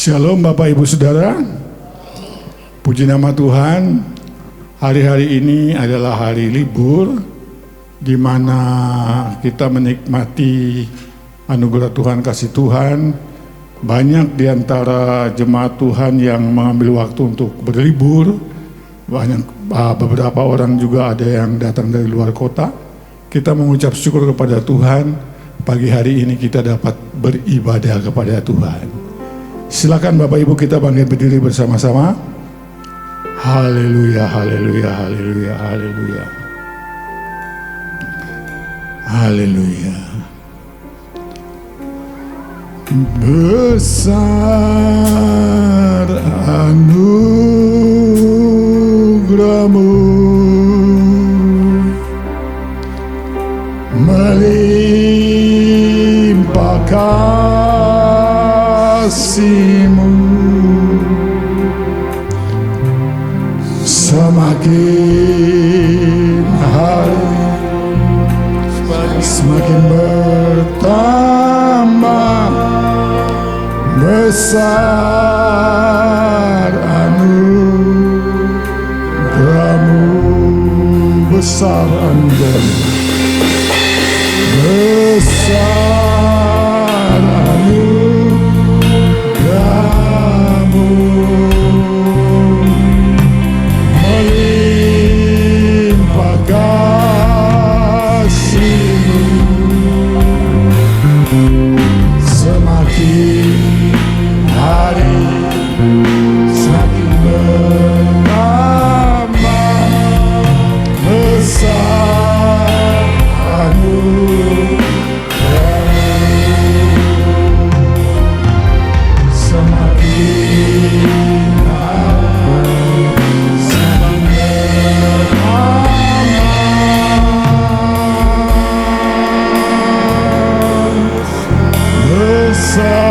Shalom Bapak Ibu Saudara, puji nama Tuhan. Hari-hari ini adalah hari libur di mana kita menikmati anugerah Tuhan, kasih Tuhan. Banyak di antara jemaat Tuhan yang mengambil waktu untuk berlibur. Beberapa orang juga ada yang datang dari luar kota. Kita mengucap syukur kepada Tuhan. Pagi hari ini kita dapat beribadah kepada Tuhan. Silakan Bapak Ibu kita bangkit berdiri bersama-sama. Haleluya, haleluya, haleluya, haleluya. Haleluya. Besar anugerah-Mu, melimpah kasih-Mu, semakin hari semakin bertambah. Besar anugerah-Mu, besar anugerah-Mu, besar anugerah-Mu, melimpah kasih-Mu, semakin hari semakin bertambah. Besar anugerah-Mu, semakin hari semakin bertambah. Besar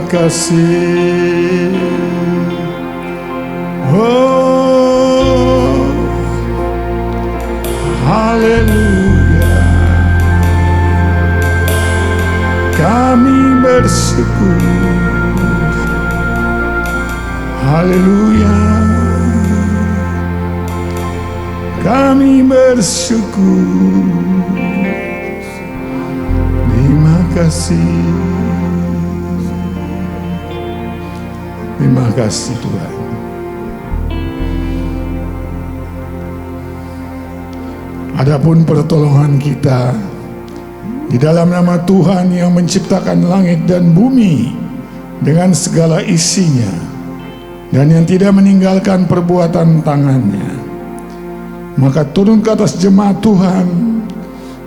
kasih. Oh, haleluya. Kami bersyukur. Haleluya. Kami bersyukur. Terima kasih. Terima kasih Tuhan. Adapun pertolongan kita di dalam nama Tuhan yang menciptakan langit dan bumi dengan segala isinya, dan yang tidak meninggalkan perbuatan tangannya. Maka turun ke atas jemaat Tuhan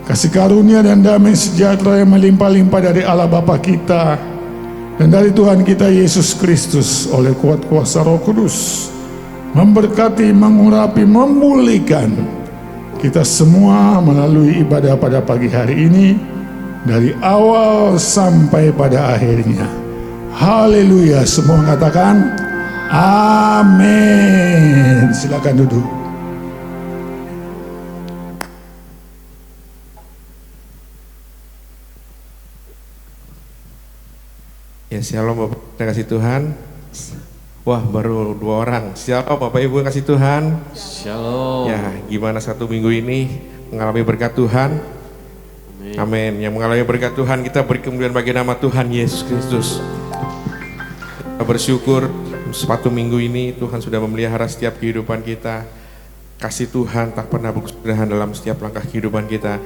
kasih karunia dan damai sejahtera yang melimpah-limpah dari Allah Bapa kita dan dari Tuhan kita Yesus Kristus oleh kuat kuasa Roh Kudus, memberkati, mengurapi, memulihkan kita semua melalui ibadah pada pagi hari ini, dari awal sampai pada akhirnya. Haleluya. Semua katakan amin. Silakan duduk. Ya, shalom Bapak, terima kasih Tuhan. Wah, baru 2 orang. Shalom Bapak Ibu yang kasih Tuhan. Shalom. Ya, gimana 1 minggu ini mengalami berkat Tuhan? Amin. Yang mengalami berkat Tuhan, kita beri kemuliaan bagi nama Tuhan Yesus Kristus. Kita bersyukur 1 minggu ini Tuhan sudah memelihara setiap kehidupan kita. Kasih Tuhan tak pernah berkesudahan dalam setiap langkah kehidupan kita.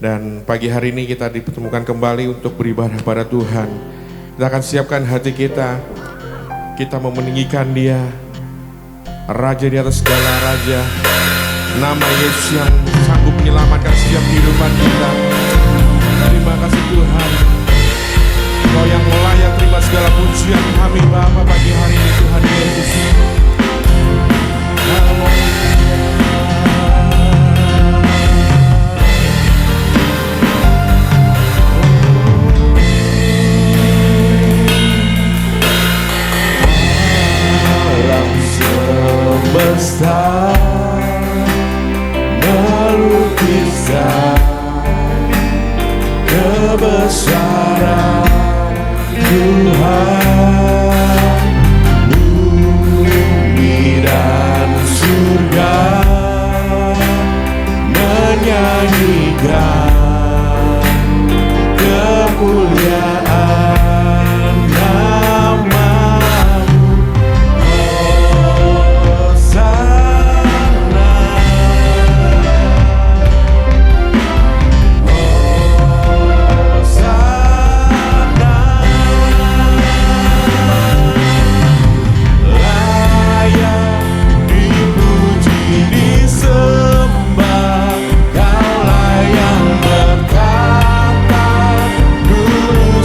Dan pagi hari ini kita dipertemukan kembali untuk beribadah pada Tuhan. Kita akan siapkan hati kita. Kita mau meninggikan Dia, Raja di atas segala raja, nama Yesus yang sanggup menyelamatkan setiap kehidupan kita. Terima kasih Tuhan, Kau yang layak terima segala pujian kami Bapa pagi hari ini Tuhan Yesus. Haleluya. besar kebesaran Tuhan. Bumi dan surga menyanyikan kemuliaan nama-Mu. Hosana, Hosana, layak dipuji disembah. Kaulah yang berkata dulu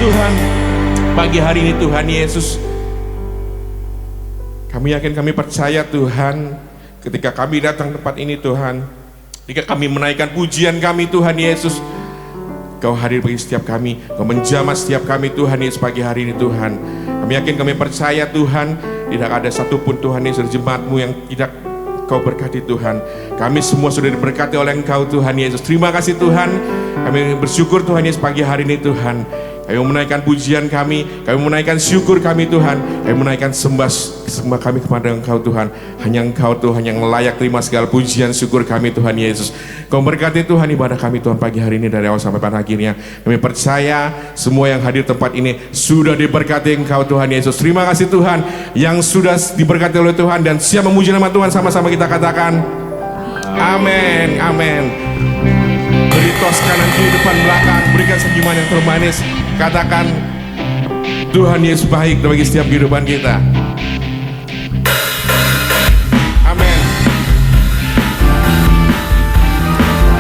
Tuhan, pagi hari ini Tuhan Yesus, kami yakin, kami percaya Tuhan, ketika kami datang tempat ini Tuhan, ketika kami menaikkan pujian kami Tuhan Yesus, Kau hadir bagi setiap kami, Kau menjamah setiap kami Tuhan Yesus pagi hari ini Tuhan. Kami yakin, kami percaya Tuhan, tidak ada satupun Tuhan Yesus jemaat-Mu yang tidak Kau berkati Tuhan. Kami semua sudah diberkati oleh Engkau Tuhan Yesus. Terima kasih Tuhan. Kami bersyukur Tuhan Yesus pagi hari ini Tuhan. Kami menaikkan pujian kami menaikkan syukur kami Tuhan. Kami menaikkan sembah kami kepada Engkau Tuhan. Hanya Engkau Tuhan yang layak terima segala pujian syukur kami Tuhan Yesus. Kau berkati Tuhan ibadah kami Tuhan pagi hari ini dari awal sampai pada akhirnya. Kami percaya semua yang hadir tempat ini sudah diberkati Engkau Tuhan Yesus. Terima kasih Tuhan yang sudah diberkati oleh Tuhan dan siap memuji nama Tuhan. Sama-sama kita katakan amin, amin. Beri tos kanan kiri depan belakang, berikan senyuman yang termanis. Katakan Tuhan Yesus baik bagi setiap kehidupan kita. Amin.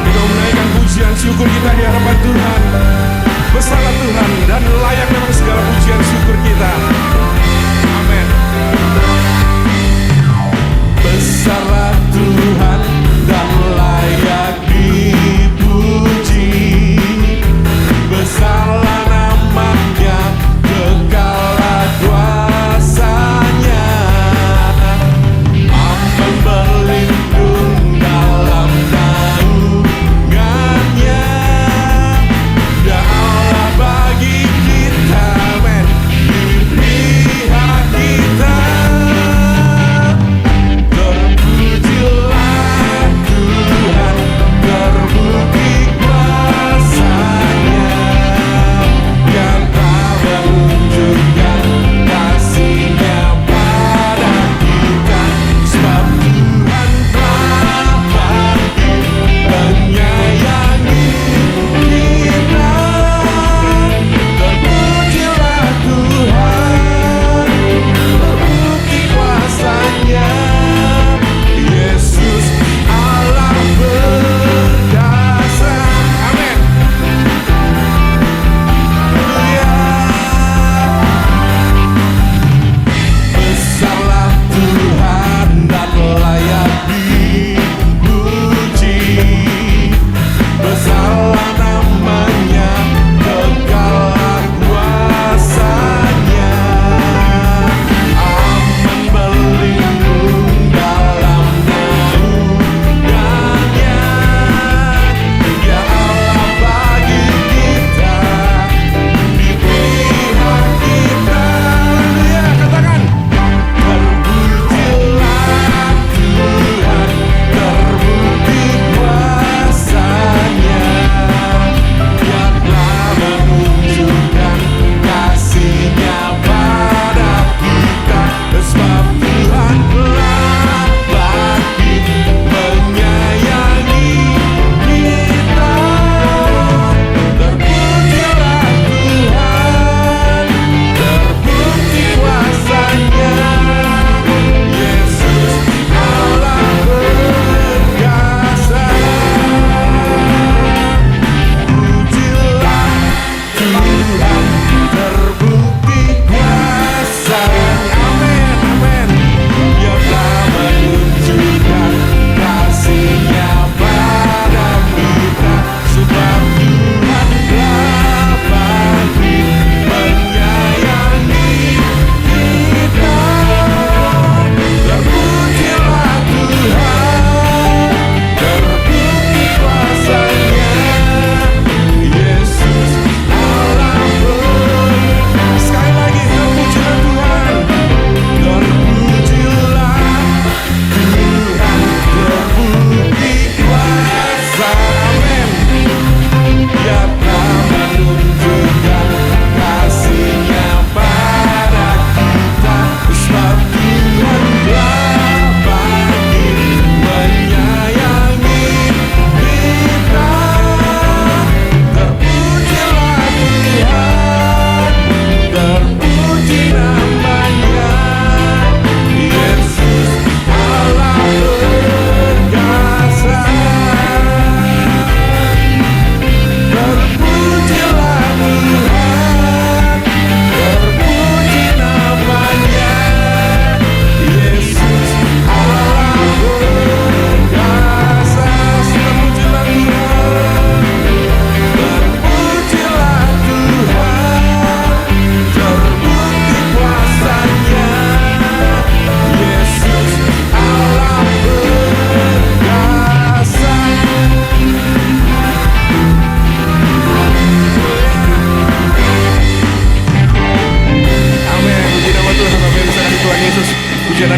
Kita menaikkan pujian syukur kita di hadapan Tuhan. Besarlah Tuhan dan layak memang segala pujian syukur kita. Amin. Besarlah Tuhan dan layak dipuji. Besarlah namanya, kekallah kuasanya. Aman berlindung dalam naungannya.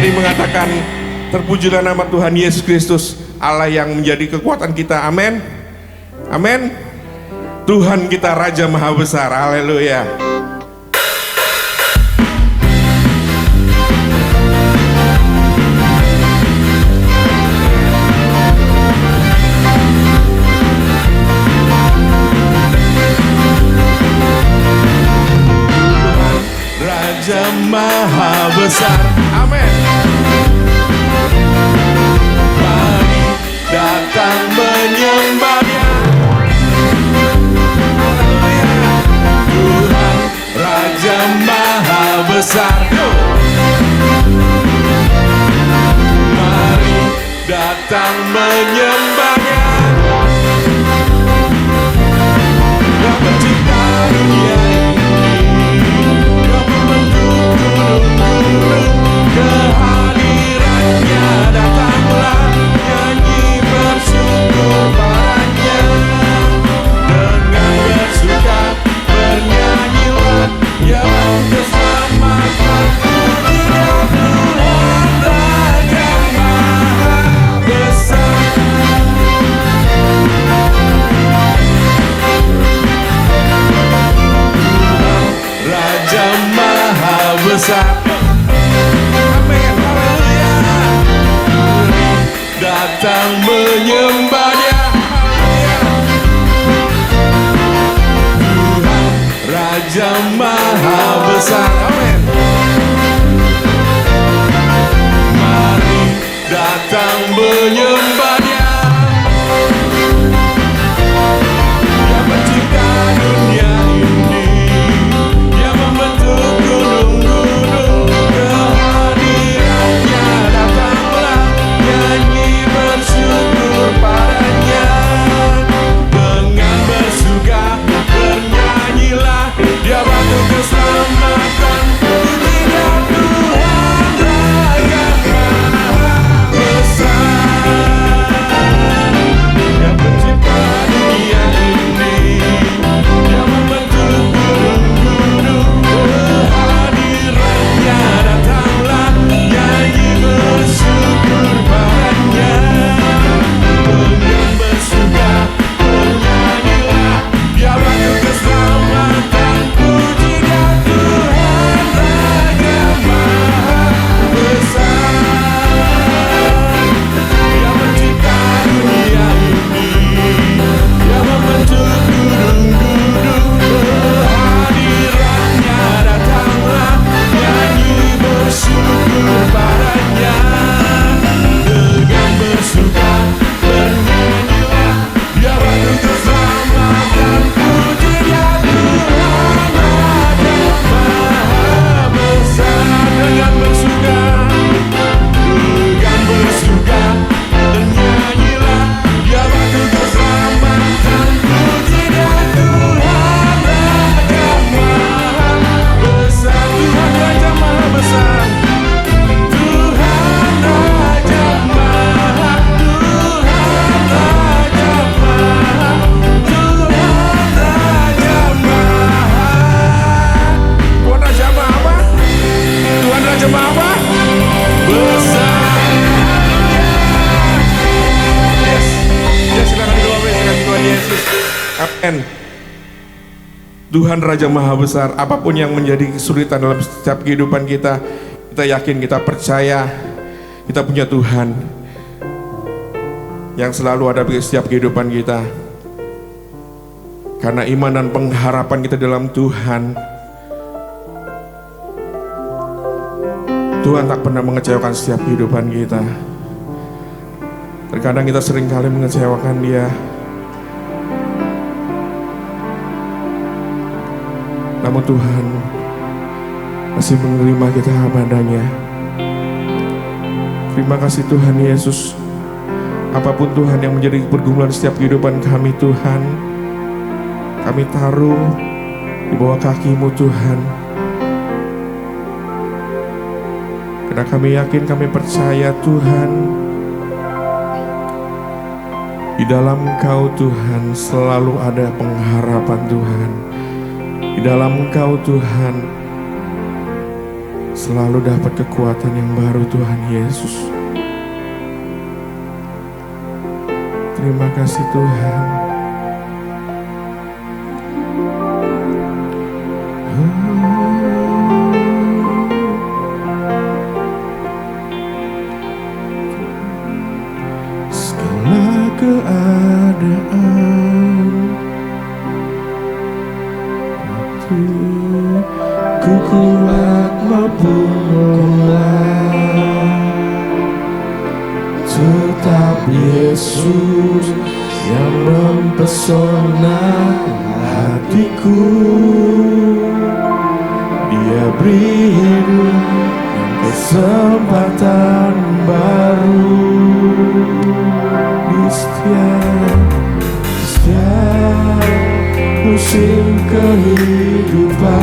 ini mengatakan, terpujilah nama Tuhan Yesus Kristus, Allah yang menjadi kekuatan kita. Amin. Amin. Tuhan kita Raja Maha Besar. Haleluya. Raja Maha Besar. Amin. Mari datang menyembahnya. Haleluya. Tuhan Raja Maha Besar. Mari datang menyembahnya. Yang mencipta dunia kehadirannya, datanglah nyanyi bersyukur padanya. Dengan bersuka bernyanyilah, ya keselamatan pujilah Tuhan Raja Maha Besar. Raja Maha Besar. Amin. Haleluya. Datang menyembahnya. Tuhan Raja Maha Besar. Amin. Mari datang menyembahnya. Yang mencipta dunia ini, yang membentuk gunung-gunung, kehadirannya, datanglah nyanyi bersyukur padanya. Dengan bersuka bernyanyilah, dia batu keselamatan, pujilah Tuhan Raja Maha Besar. Yang pencipta dunia ini, yang membentuk gunung-gunung, kehadirannya, datanglah nyanyi bersyukur padanya. Dengan bersuka bernyanyilah, dia batu keselamatan, pujilah Tuhan Raja Maha Besar. Yang mencipta dunia ini, yang membentuk gunung-gunung, kehadirannya, datanglah nyanyi bersyukur padanya. Dengan bersuka bernyanyilah, dia batu keselamatan, pujilah Tuhan Raja Maha Besar. Dengan bersuka bernyanyilah, dia batu keselamatan, pujilah Tuhan Raja Maha Besar. Tuhan Raja Maha Besar. Tuhan Raja Maha, Tuhan Raja Maha, Tuhan Raja Maha. Tuhan Raja Maha apa? Tuhan Raja Maha apa? Besar. Yes. Ya silakan didoakan Tuhan Yesus. Amin. Tuhan Raja Maha Besar. Apapun yang menjadi kesulitan dalam setiap kehidupan kita, kita yakin, kita percaya, kita punya Tuhan yang selalu ada di setiap kehidupan kita. Karena iman dan pengharapan kita dalam Tuhan, Tuhan tak pernah mengecewakan setiap kehidupan kita. Terkadang kita seringkali mengecewakan Dia, namun Tuhan masih menerima kita padanya. Terima kasih Tuhan Yesus. Apapun Tuhan yang menjadi pergumulan setiap kehidupan kami Tuhan, kami taruh di bawah kaki-Mu Tuhan. Karena kami yakin, kami percaya Tuhan, di dalam Engkau Tuhan selalu ada pengharapan Tuhan. Di dalam Engkau Tuhan selalu dapat kekuatan yang baru Tuhan Yesus. Terima kasih Tuhan. Segala keadaan waktu ku kuat maupun lelah, tetap Yesus yang mempesona hatiku. Dia beri hidup dan kesempatan baru di setiap musim kehidupan.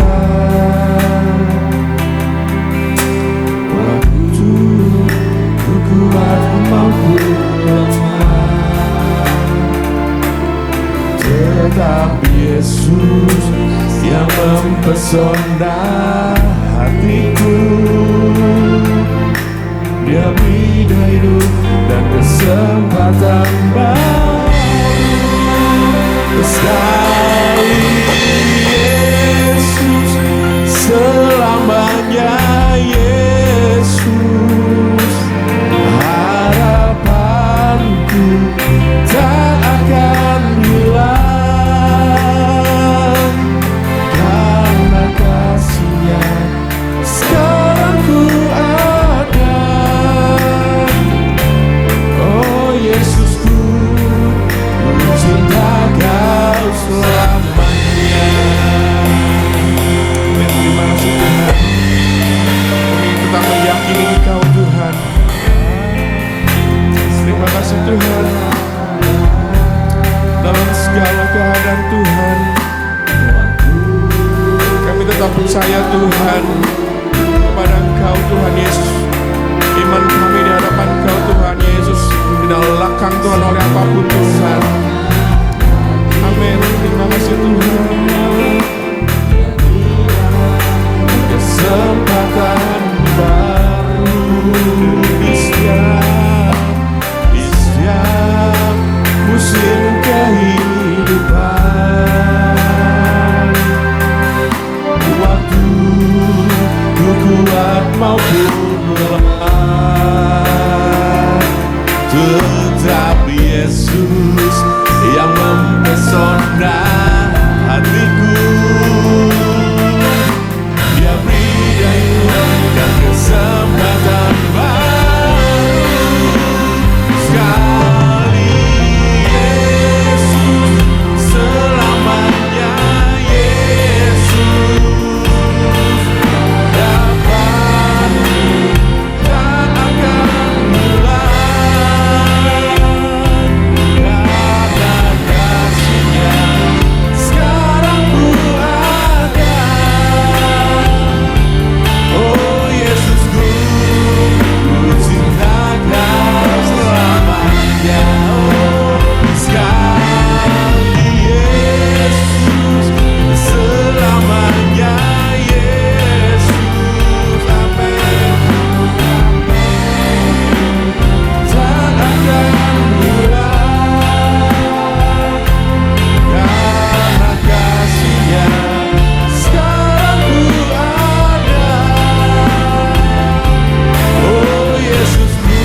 Waktu ku kuat maupun lemah, tetap Yesus yang mempesona hatiku. Dia beri hidup dan kesempatan baru. Sekali Yesus, selamanya Yesus. Harapanku tak akan hilang, karena kasih-Nya sekarang ku ada. Oh Yesusku, ku cinta Kau selamanya. Terima kasih Tuhan, kami tetap meyakini Engkau Tuhan. Terima kasih Tuhan, dalam segala keadaan Tuhan, kami tetap percaya Tuhan kepada Engkau Tuhan Yesus. Iman kami di hadapan Engkau Tuhan Yesus tidak lekang Tuhan oleh apapun Tuhan. Amin. Terima kasih Tuhan. Kesempatan baru di setiap musim kehidupan. Waktu ku kuat maupun lemah, tetap Yesus yang mempesona hatiku. Dia beri daya dan kesempatan baru. Sekali Yesus, selamanya Yesus. Dapat tak akan hilang, karena kasih-Nya sekarang ku ada. Oh Yesusku, ku cinta Kau selamanya. Oh sekali Yesus, selamanya Yesus. Amin. Tak akan hilang, karena kasih-Nya sekarang ku ada. Oh Yesusku,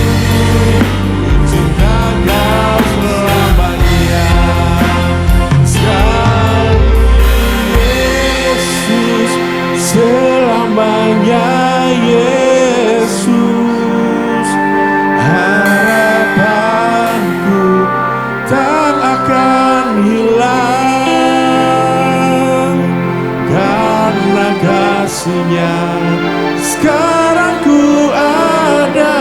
ku cinta Kau selamanya. Sekali Yesus, selamanya Yesus. Harapanku tak akan hilang, karena kasih-Nya sekarang ku ada.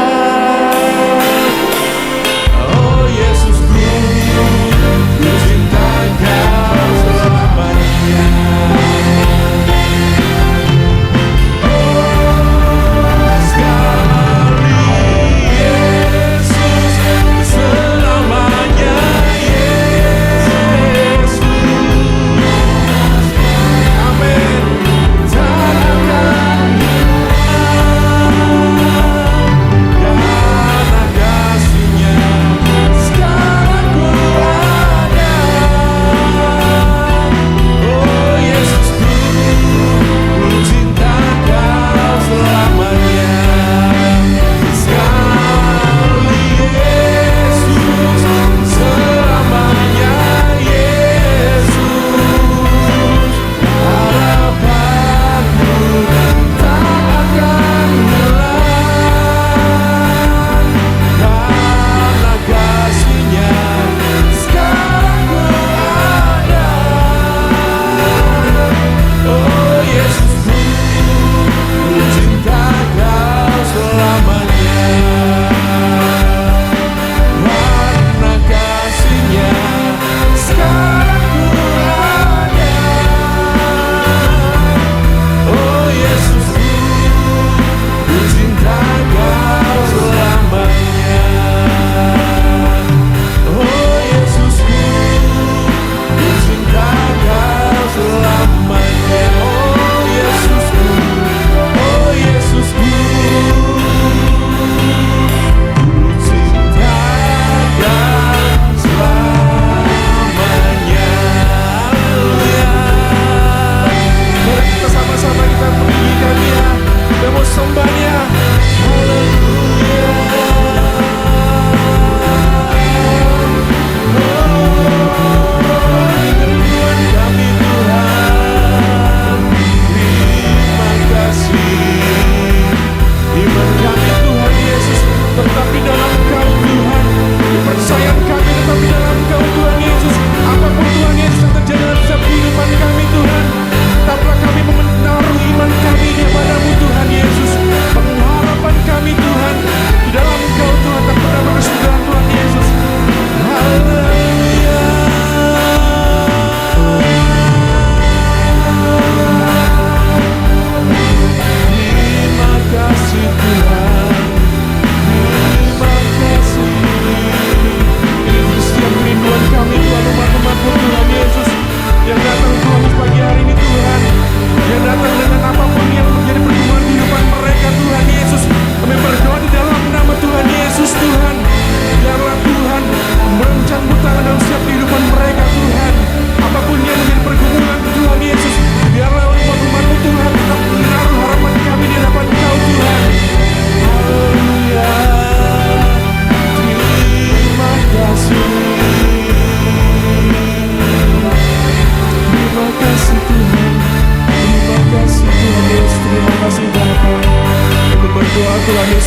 Oh Yesusku, ku cinta Kau selamanya. Sekali Yesus, selamanya Yesus. Amin. Tak akan hilang,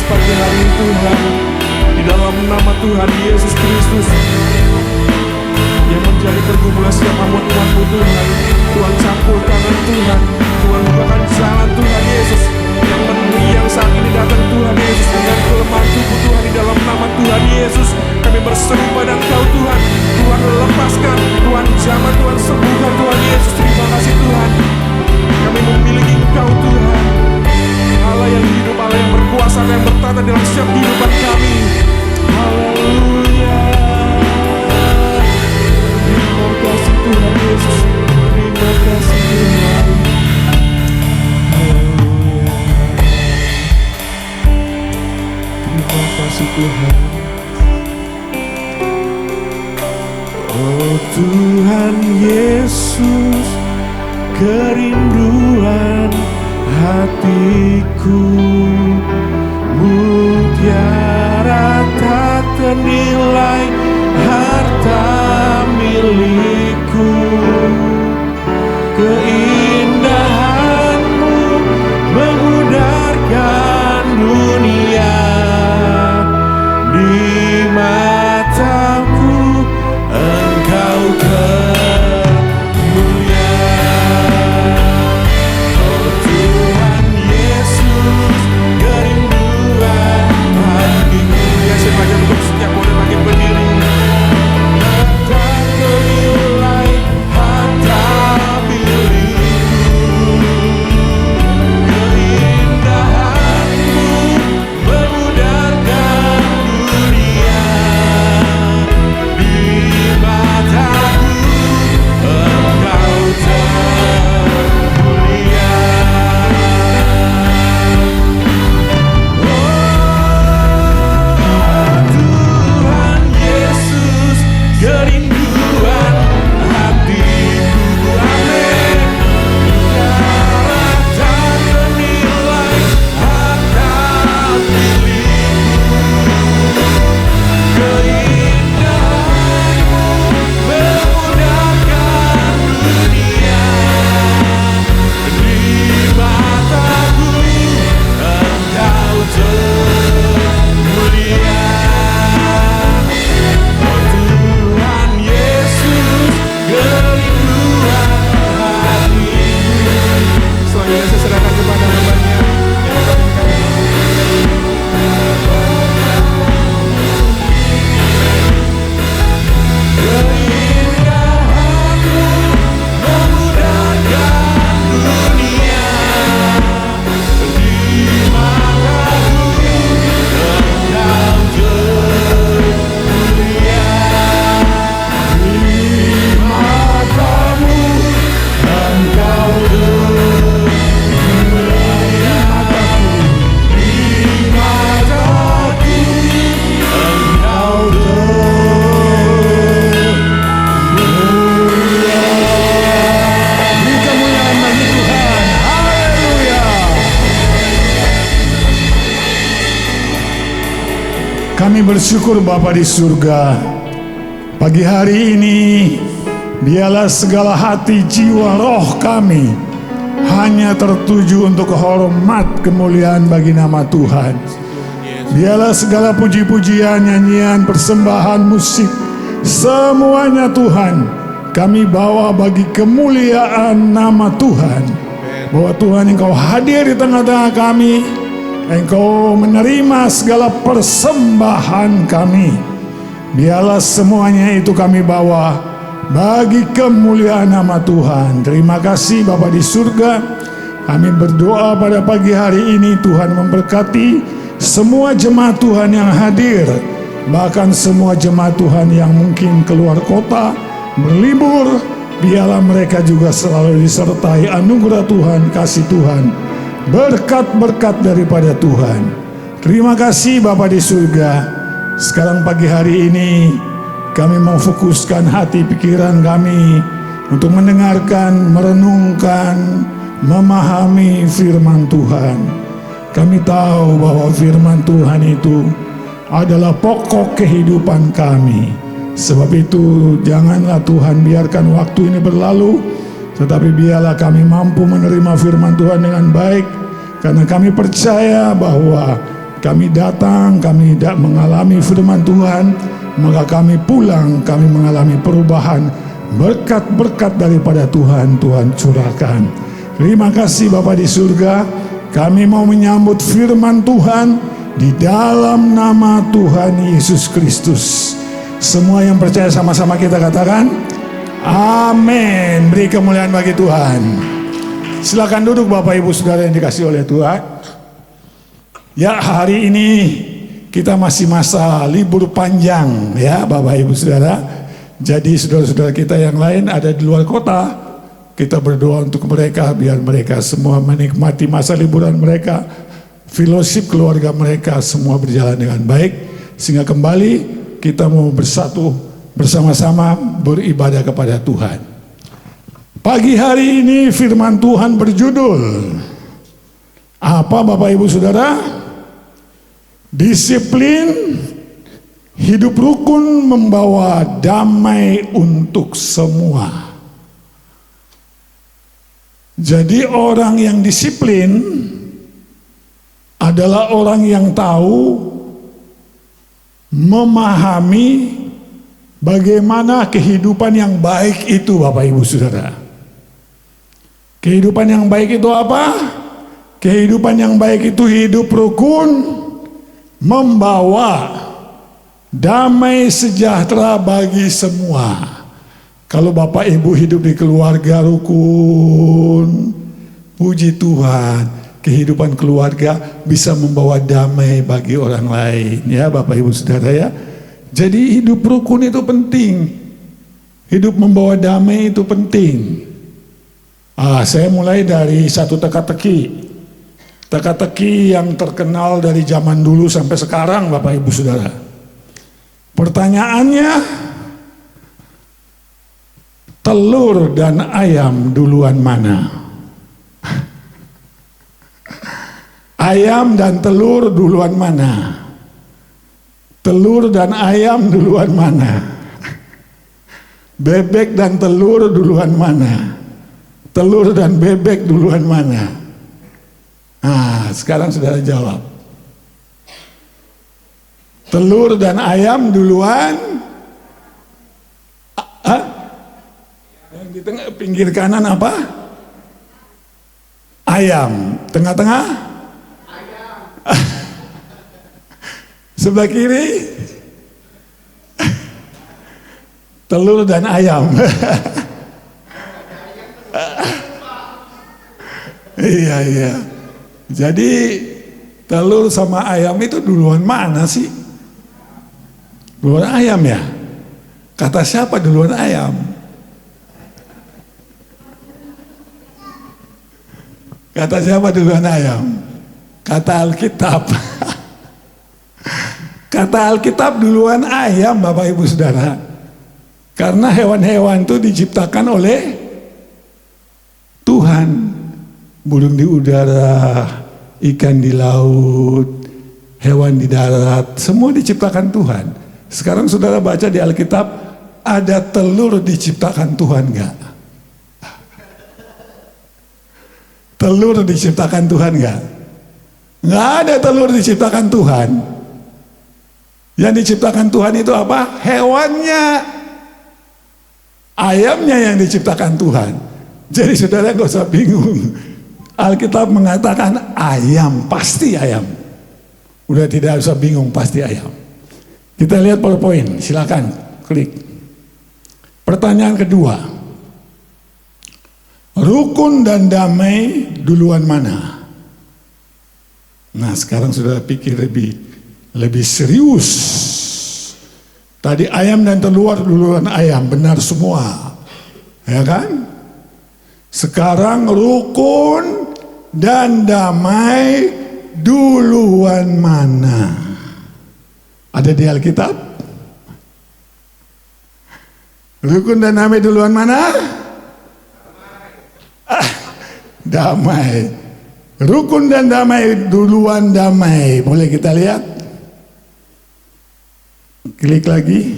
pagi hari ini Tuhan, di dalam nama Tuhan Yesus Kristus yang menjadi pergumulan setiap umat-umat-Mu Tuhan. Tuhan campur tangan Tuhan, Tuhan bukakan jalan Tuhan Yesus yang menemui yang saat ini datang Tuhan Yesus dengan kelemahan tubuh Tuhan, di dalam nama Tuhan Yesus kami berseru pada Engkau Tuhan. Tuhan lepaskan, Tuhan jamah, Tuhan sembuhkan Tuhan Yesus. Terima kasih Tuhan, kami memiliki Engkau Tuhan, Allah yang hidup, Allah yang berkuasa, Allah yang bertata dalam setiap kehidupan kami. Haleluya. Terima kasih Tuhan Yesus, terima kasih Tuhan. Haleluya. Terima kasih Tuhan. Oh Tuhan Yesus, kerinduan hatiku, mutiara tak ternilai, harta milikku. Keindahan-Mu mengudarkan dunia, di mataku Engkau termulia. Oh Tuhan Yesus, kerinduan hatiku. Ya, silakan untuk setiap orang lagi berdiri. Tak ternilai harta milikku. Keindahan-Mu mengudarkan dunia, di mataku Engkau termulia. Tuhan Yesus, kerinduan hatiku. Amin. Mutiara tak ternilai, harta milikku. Keindahan-Mu memudahkan dunia, di mataku Engkau termulia. Oh Tuhan Yesus, kerinduan hatiku. Selanjutnya saya serahkan kepada hamba-Nya yang akan Keindahan-Mu memudahkan dunia, di mataku Engkau termulia. Di matamu Engkau termulia. Di mataku Engkau Beri kemuliaan bagi Tuhan. Haleluya. Kami bersyukur Bapa di surga, pagi hari ini biarlah segala hati, jiwa, roh kami hanya tertuju untuk hormat kemuliaan bagi nama Tuhan. Biarlah segala puji-pujian, nyanyian, persembahan, musik, semuanya Tuhan kami bawa bagi kemuliaan nama Tuhan. Bahwa Tuhan Engkau hadir di tengah-tengah kami, Engkau menerima segala persembahan kami. Biarlah semuanya itu kami bawa bagi kemuliaan nama Tuhan. Terima kasih Bapa di surga. Kami berdoa pada pagi hari ini Tuhan memberkati semua jemaat Tuhan yang hadir, bahkan semua jemaat Tuhan yang mungkin keluar kota berlibur. Biarlah mereka juga selalu disertai anugerah Tuhan, kasih Tuhan, berkat-berkat daripada Tuhan. Terima kasih Bapa di surga. Sekarang pagi hari ini kami mau fokuskan hati pikiran kami untuk mendengarkan, merenungkan, memahami firman Tuhan. Kami tahu bahwa firman Tuhan itu adalah pokok kehidupan kami. Sebab itu janganlah Tuhan biarkan waktu ini berlalu, tetapi biarlah kami mampu menerima firman Tuhan dengan baik, karena kami percaya bahwa kami datang, kami tidak mengalami firman Tuhan, maka kami pulang, kami mengalami perubahan. Berkat-berkat daripada Tuhan, Tuhan curahkan. Terima kasih Bapa di surga. Kami mau menyambut firman Tuhan di dalam nama Tuhan Yesus Kristus. Semua yang percaya sama-sama kita katakan amin. Beri kemuliaan bagi Tuhan. Silakan duduk Bapak Ibu Saudara yang dikasihi oleh Tuhan. Ya, hari ini kita masih masa libur panjang ya Bapak Ibu Saudara. Jadi saudara-saudara kita yang lain ada di luar kota, kita berdoa untuk mereka biar mereka semua menikmati masa liburan mereka, fellowship keluarga mereka semua berjalan dengan baik, sehingga kembali kita mau bersatu bersama-sama beribadah kepada Tuhan. Pagi hari ini firman Tuhan berjudul apa Bapak Ibu Saudara? Disiplin hidup rukun membawa damai untuk semua. Jadi orang yang disiplin adalah orang yang tahu, memahami bagaimana kehidupan yang baik itu Bapak Ibu Saudara. Kehidupan yang baik itu apa? Kehidupan yang baik itu hidup rukun membawa damai sejahtera bagi semua. Kalau Bapak Ibu hidup di keluarga rukun, puji Tuhan, kehidupan keluarga bisa membawa damai bagi orang lain ya Bapak Ibu Saudara ya. Jadi hidup rukun itu penting. Hidup membawa damai itu penting. Saya mulai dari satu teka-teki. Teka-teki yang terkenal dari zaman dulu sampai sekarang Bapak Ibu Saudara. Pertanyaannya, telur dan ayam duluan mana? Ayam dan telur duluan mana? Telur dan ayam duluan mana? Bebek dan telur duluan mana? Telur dan bebek duluan mana? Sekarang saudara jawab. Telur dan ayam duluan. Yang di tengah pinggir kanan apa? Ayam. Tengah-tengah? Ayam. Sebelah kiri? Telur dan ayam. Iya. Jadi telur sama ayam itu duluan mana sih? Duluan ayam ya? Kata siapa duluan ayam? Kata siapa duluan ayam? Kata Alkitab. Kata Alkitab duluan ayam Bapak Ibu Saudara. Karena hewan-hewan itu diciptakan oleh Tuhan. Burung di udara, ikan di laut, hewan di darat, semua diciptakan Tuhan. Sekarang saudara baca di Alkitab, ada telur diciptakan Tuhan enggak? Telur diciptakan Tuhan enggak? Enggak ada telur diciptakan Tuhan. Yang diciptakan Tuhan itu apa? Hewannya. Ayamnya yang diciptakan Tuhan. Jadi saudara enggak usah bingung. Alkitab mengatakan ayam, pasti ayam. Udah tidak usah bingung, pasti ayam. Kita lihat PowerPoint, silakan klik. Pertanyaan kedua, rukun dan damai duluan mana? Nah sekarang sudah pikir lebih serius. Tadi ayam dan telur duluan ayam, benar semua, ya kan? Sekarang rukun dan damai duluan mana? Ada di Alkitab? Rukun dan damai duluan mana? Damai. Rukun dan damai duluan damai. Boleh kita lihat? Klik lagi.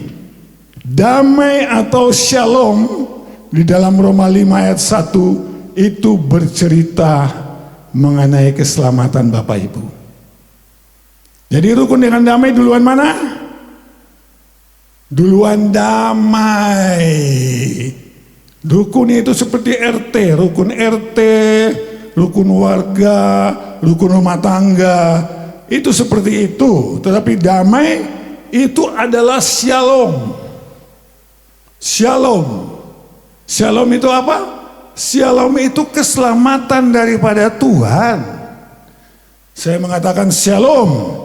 Damai atau shalom di dalam Roma 5 ayat 1 itu bercerita mengenai keselamatan Bapak Ibu. Jadi rukun dengan damai duluan mana? Duluan damai. Rukun itu seperti RT, rukun RT, rukun warga, rukun rumah tangga. Itu seperti itu. Tetapi damai itu adalah shalom. Shalom. Shalom itu apa? Shalom itu keselamatan daripada Tuhan. Saya mengatakan shalom.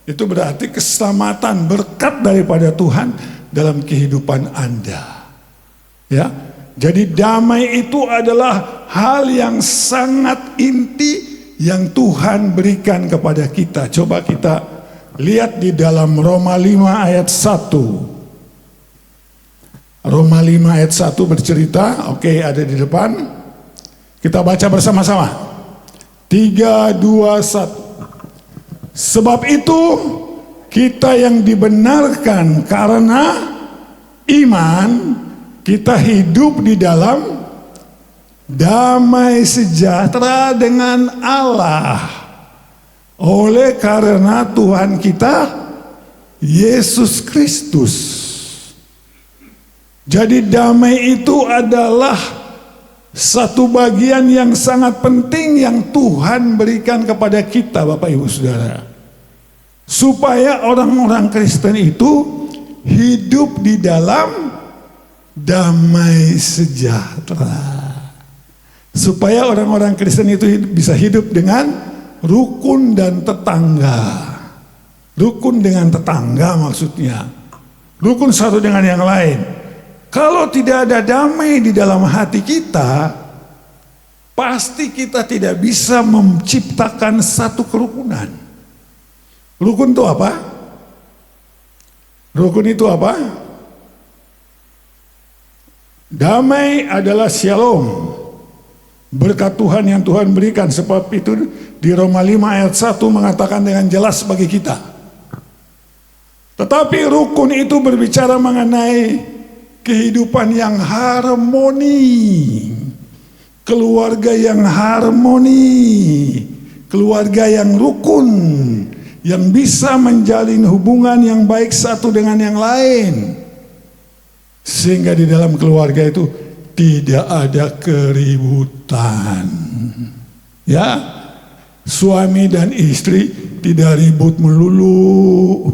Itu berarti keselamatan, berkat daripada Tuhan dalam kehidupan Anda. Ya. Jadi damai itu adalah hal yang sangat inti yang Tuhan berikan kepada kita. Coba kita lihat di dalam Roma 5 ayat 1. Roma 5 ayat 1 bercerita, oke, ada di depan. Kita baca bersama-sama. 3, 2, 1. Sebab itu kita yang dibenarkan karena iman, kita hidup di dalam damai sejahtera dengan Allah oleh karena Tuhan kita Yesus Kristus. Jadi damai itu adalah satu bagian yang sangat penting yang Tuhan berikan kepada kita, Bapak Ibu Saudara, supaya orang-orang Kristen itu hidup di dalam damai sejahtera. Supaya orang-orang Kristen itu bisa hidup dengan rukun dan tetangga. Rukun dengan tetangga maksudnya. Rukun satu dengan yang lain. Kalau tidak ada damai di dalam hati kita, pasti kita tidak bisa menciptakan satu kerukunan. Rukun itu apa? Rukun itu apa? Damai adalah shalom, berkat Tuhan yang Tuhan berikan. Sebab itu di Roma 5 ayat 1 mengatakan dengan jelas bagi kita. Tetapi rukun itu berbicara mengenai kehidupan yang harmoni, keluarga yang harmoni, keluarga yang rukun, yang bisa menjalin hubungan yang baik satu dengan yang lain. Sehingga di dalam keluarga itu tidak ada keributan. Ya, suami dan istri tidak ribut melulu.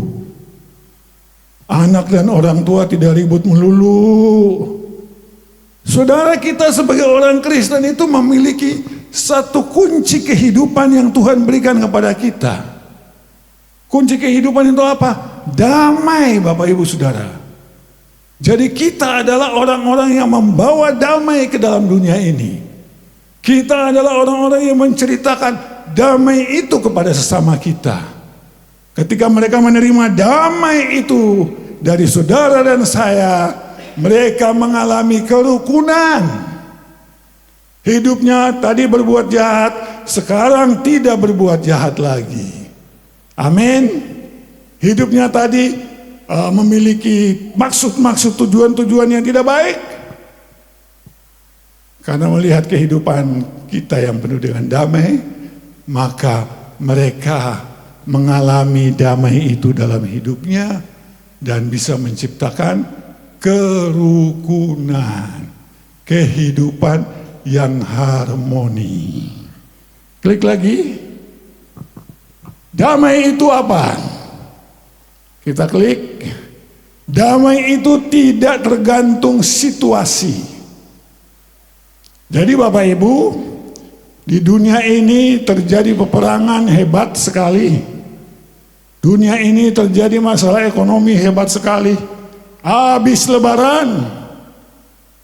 Anak dan orang tua tidak ribut melulu. Saudara, kita sebagai orang Kristen itu memiliki satu kunci kehidupan yang Tuhan berikan kepada kita. Kunci kehidupan itu apa? Damai, Bapak Ibu Saudara. Jadi kita adalah orang-orang yang membawa damai ke dalam dunia ini. Kita adalah orang-orang yang menceritakan damai itu kepada sesama kita. Ketika mereka menerima damai itu dari saudara dan saya, mereka mengalami kerukunan. Hidupnya tadi berbuat jahat, sekarang tidak berbuat jahat lagi. Amin. Hidupnya tadi memiliki maksud-maksud, tujuan-tujuan yang tidak baik, karena melihat kehidupan kita yang penuh dengan damai, maka mereka mengalami damai itu dalam hidupnya dan bisa menciptakan kerukunan, kehidupan yang harmoni. Klik lagi. Damai itu apa? Kita klik. Damai itu tidak tergantung situasi. Jadi Bapak Ibu, di dunia ini terjadi peperangan hebat sekali. Dunia ini terjadi masalah ekonomi hebat sekali. Habis Lebaran,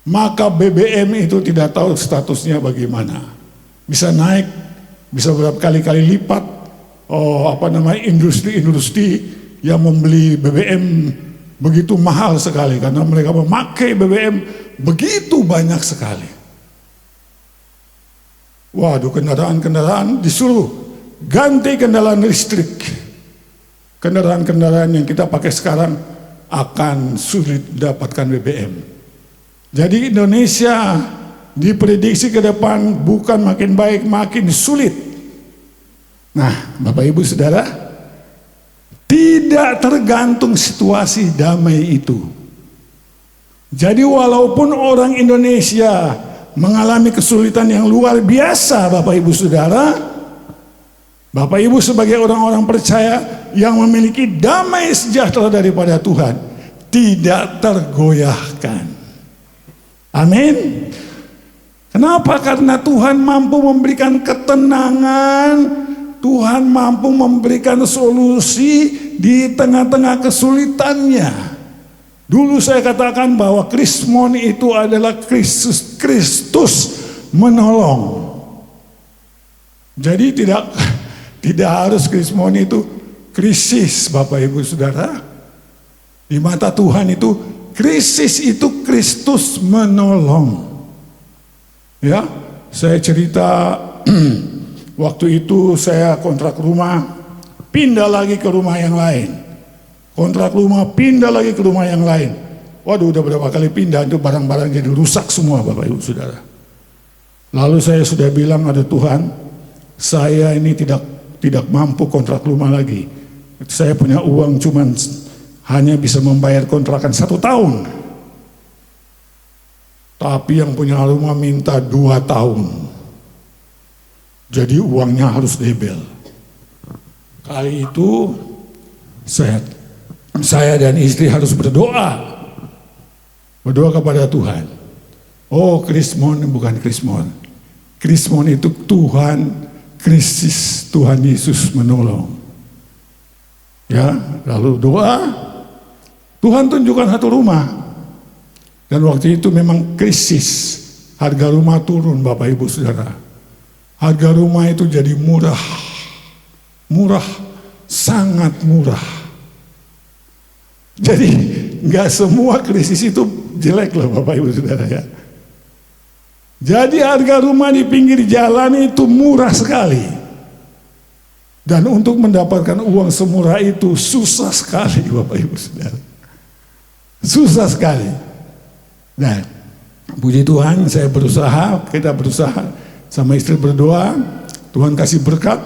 maka BBM itu tidak tahu statusnya bagaimana. Bisa naik, bisa berapa kali-kali lipat. Industri-industri yang membeli BBM begitu mahal sekali karena mereka memakai BBM begitu banyak sekali. Waduh, kendaraan-kendaraan disuruh ganti kendaraan listrik. Kendaraan-kendaraan yang kita pakai sekarang akan sulit dapatkan BBM. Jadi Indonesia diprediksi ke depan bukan makin baik, makin sulit. Nah, Bapak Ibu Saudara, Tidak tergantung situasi damai itu. Jadi walaupun orang Indonesia mengalami kesulitan yang luar biasa, Bapak Ibu Saudara, Bapak Ibu sebagai orang-orang percaya yang memiliki damai sejahtera daripada Tuhan, tidak tergoyahkan. Amin. Kenapa? Karena Tuhan mampu memberikan ketenangan, Tuhan mampu memberikan solusi di tengah-tengah kesulitannya. Dulu saya katakan bahwa Krismon itu adalah Kristus menolong. Jadi tidak harus Krismon itu krisis, Bapak Ibu Saudara. Di mata Tuhan itu krisis itu Kristus menolong. Ya, saya cerita waktu itu saya kontrak rumah, pindah lagi ke rumah yang lain. Kontrak rumah, pindah lagi ke rumah yang lain. Waduh, udah berapa kali pindah, itu barang-barang jadi rusak semua, Bapak Ibu Saudara. Lalu saya sudah bilang, ada Tuhan, saya ini tidak mampu kontrak rumah lagi. Saya punya uang cuman hanya bisa membayar kontrakan 1 tahun. Tapi yang punya rumah minta 2 tahun. Jadi uangnya harus debel. Kali itu saya dan istri harus berdoa kepada Tuhan. Oh, Krismon bukan Krismon. Krismon itu Tuhan, krisis Tuhan Yesus menolong. Ya, lalu doa, Tuhan tunjukkan satu rumah. Dan waktu itu memang krisis, harga rumah turun, Bapak Ibu Saudara. Harga rumah itu jadi murah, sangat murah. Jadi nggak semua krisis itu jelek loh, Bapak Ibu Saudara ya. Jadi harga rumah di pinggir jalan itu murah sekali. Dan untuk mendapatkan uang semurah itu susah sekali, Bapak Ibu Saudara. Susah sekali. Nah, puji Tuhan, kita berusaha sama istri berdoa, Tuhan kasih berkat,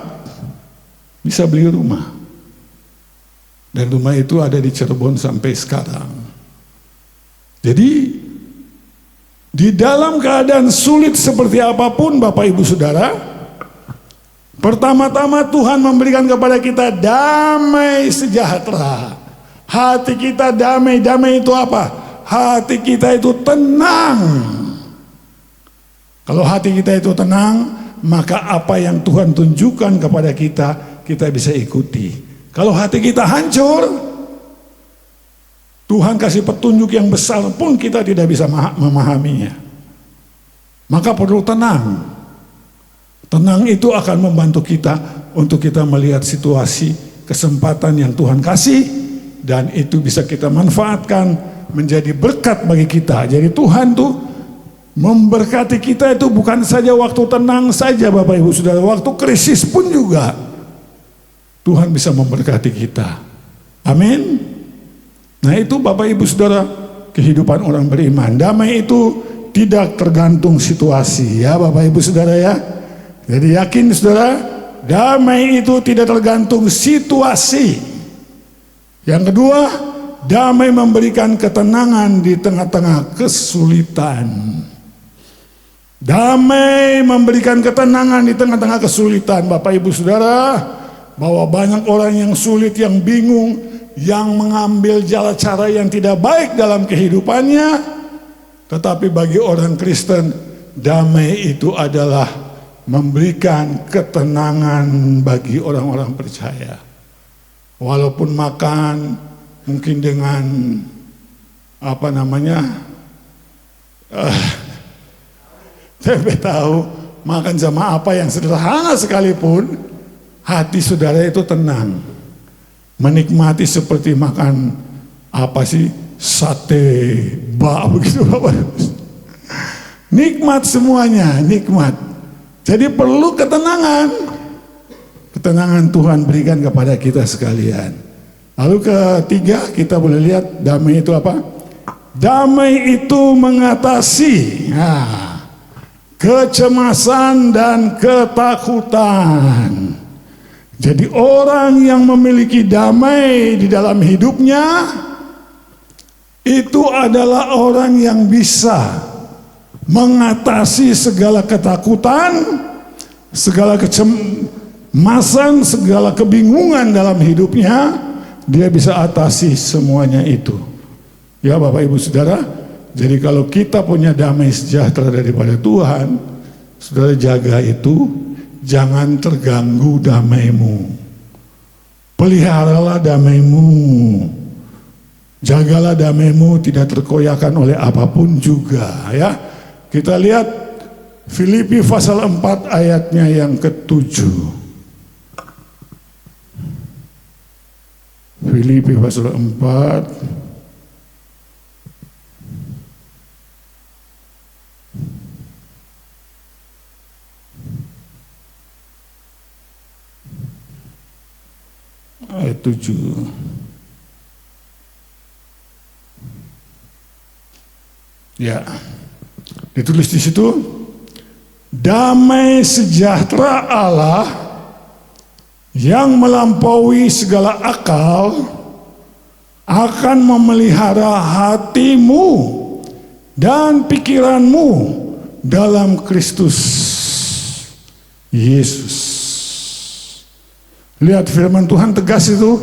bisa beli rumah. Dan rumah itu ada di Cirebon sampai sekarang. Jadi di dalam keadaan sulit seperti apapun, Bapak Ibu Saudara, pertama-tama Tuhan memberikan kepada kita damai sejahtera. Hati kita damai. Damai itu apa? Hati kita itu tenang. Kalau hati kita itu tenang, maka apa yang Tuhan tunjukkan kepada kita, kita bisa ikuti. Kalau hati kita hancur, Tuhan kasih petunjuk yang besar pun kita tidak bisa memahaminya. Maka perlu tenang. Tenang itu akan membantu kita untuk kita melihat situasi, kesempatan yang Tuhan kasih, dan itu bisa kita manfaatkan menjadi berkat bagi kita. Jadi Tuhan tuh memberkati kita itu bukan saja waktu tenang saja, Bapak Ibu Saudara, waktu krisis pun juga Tuhan bisa memberkati kita. Amin. Nah, itu Bapak Ibu Saudara, kehidupan orang beriman. Damai itu tidak tergantung situasi, ya Bapak Ibu Saudara ya. Jadi yakin Saudara, damai itu tidak tergantung situasi. Yang kedua, damai memberikan ketenangan di tengah-tengah kesulitan. Damai memberikan ketenangan di tengah-tengah kesulitan. Bapak Ibu Saudara, bahwa banyak orang yang sulit, yang bingung, yang mengambil jalan cara yang tidak baik dalam kehidupannya. Tetapi bagi orang Kristen, damai itu adalah memberikan ketenangan bagi orang-orang percaya. Walaupun makan mungkin dengan saya tahu makan sama apa yang sederhana sekalipun, hati saudara itu tenang. Menikmati seperti makan sate bak begitu, Bapak. Nikmat semuanya, nikmat. Jadi perlu ketenangan. Ketenangan Tuhan berikan kepada kita sekalian. Lalu ketiga, kita boleh lihat damai itu apa? Damai itu mengatasi kecemasan dan ketakutan. Jadi orang yang memiliki damai di dalam hidupnya itu adalah orang yang bisa mengatasi segala ketakutan, segala kecemasan, segala kebingungan dalam hidupnya. Dia bisa atasi semuanya itu. Ya Bapak Ibu Saudara, jadi kalau kita punya damai sejahtera daripada Tuhan, saudara jaga itu, jangan terganggu damaimu. Peliharalah damaimu. Jagalah damaimu tidak terkoyakkan oleh apapun juga, ya. Kita lihat Filipi pasal 4 ayatnya yang ke-7. Filipi pasal 4 ayat 7. Ya, ditulis di situ, damai sejahtera Allah yang melampaui segala akal akan memelihara hatimu dan pikiranmu dalam Kristus Yesus. Lihat firman Tuhan tegas itu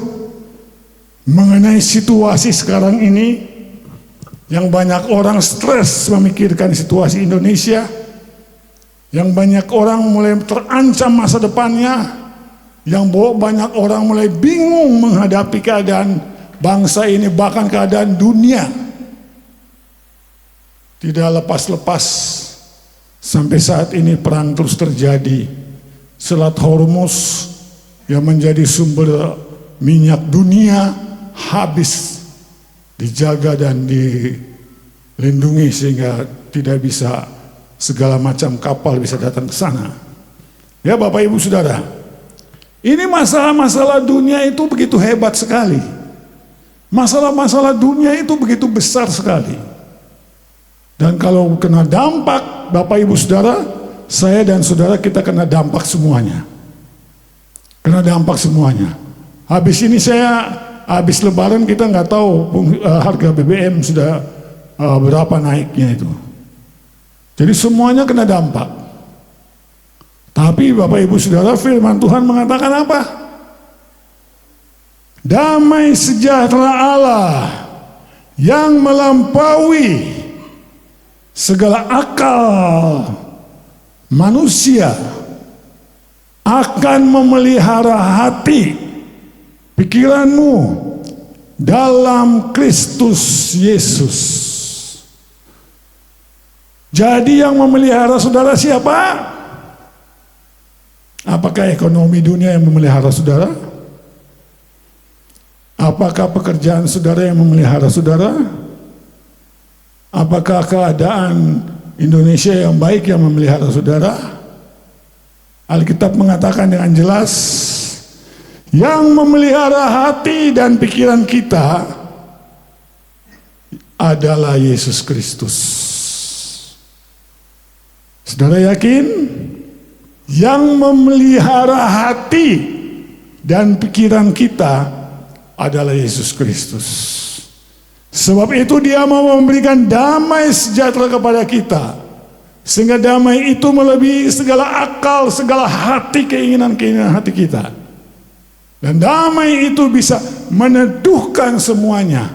mengenai situasi sekarang ini, yang banyak orang stres memikirkan situasi Indonesia, yang banyak orang mulai terancam masa depannya, yang banyak orang mulai bingung menghadapi keadaan bangsa ini, bahkan keadaan dunia. Tidak lepas-lepas sampai saat ini perang terus terjadi. Selat Hormuz yang menjadi sumber minyak dunia habis dijaga dan dilindungi sehingga tidak bisa segala macam kapal bisa datang ke sana. Ya Bapak Ibu Saudara, ini masalah-masalah dunia itu begitu hebat sekali. Masalah-masalah dunia itu begitu besar sekali. Dan kalau kena dampak, Bapak Ibu Saudara, saya dan saudara kita kena dampak semuanya. Kena dampak semuanya. Habis ini habis Lebaran kita nggak tahu harga BBM sudah berapa naiknya itu. Jadi semuanya kena dampak. Tapi Bapak Ibu Saudara, firman Tuhan mengatakan apa? Damai sejahtera Allah yang melampaui segala akal manusia akan memelihara hati, pikiranmu dalam Kristus Yesus. Jadi yang memelihara saudara siapa? Apakah ekonomi dunia yang memelihara saudara? Apakah pekerjaan saudara yang memelihara saudara? Apakah keadaan Indonesia yang baik yang memelihara saudara? Alkitab mengatakan dengan jelas, yang memelihara hati dan pikiran kita adalah Yesus Kristus. Saudara yakin? Yang memelihara hati dan pikiran kita adalah Yesus Kristus. Sebab itu dia mau memberikan damai sejahtera kepada kita, sehingga damai itu melebihi segala akal, segala hati, keinginan-keinginan hati kita. Dan damai itu bisa meneduhkan semuanya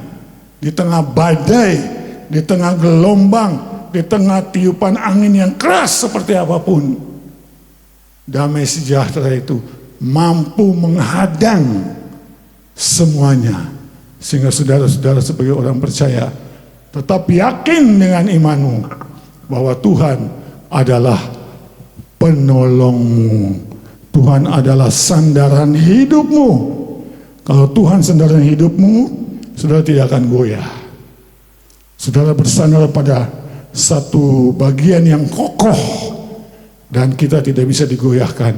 di tengah badai, di tengah gelombang, di tengah tiupan angin yang keras seperti apapun. Damai sejahtera itu mampu menghadang semuanya, sehingga saudara-saudara sebagai orang percaya tetap yakin dengan imanmu bahwa Tuhan adalah penolongmu, Tuhan adalah sandaran hidupmu. Kalau Tuhan sandaran hidupmu, saudara tidak akan goyah. Saudara bersandar pada satu bagian yang kokoh, dan kita tidak bisa digoyahkan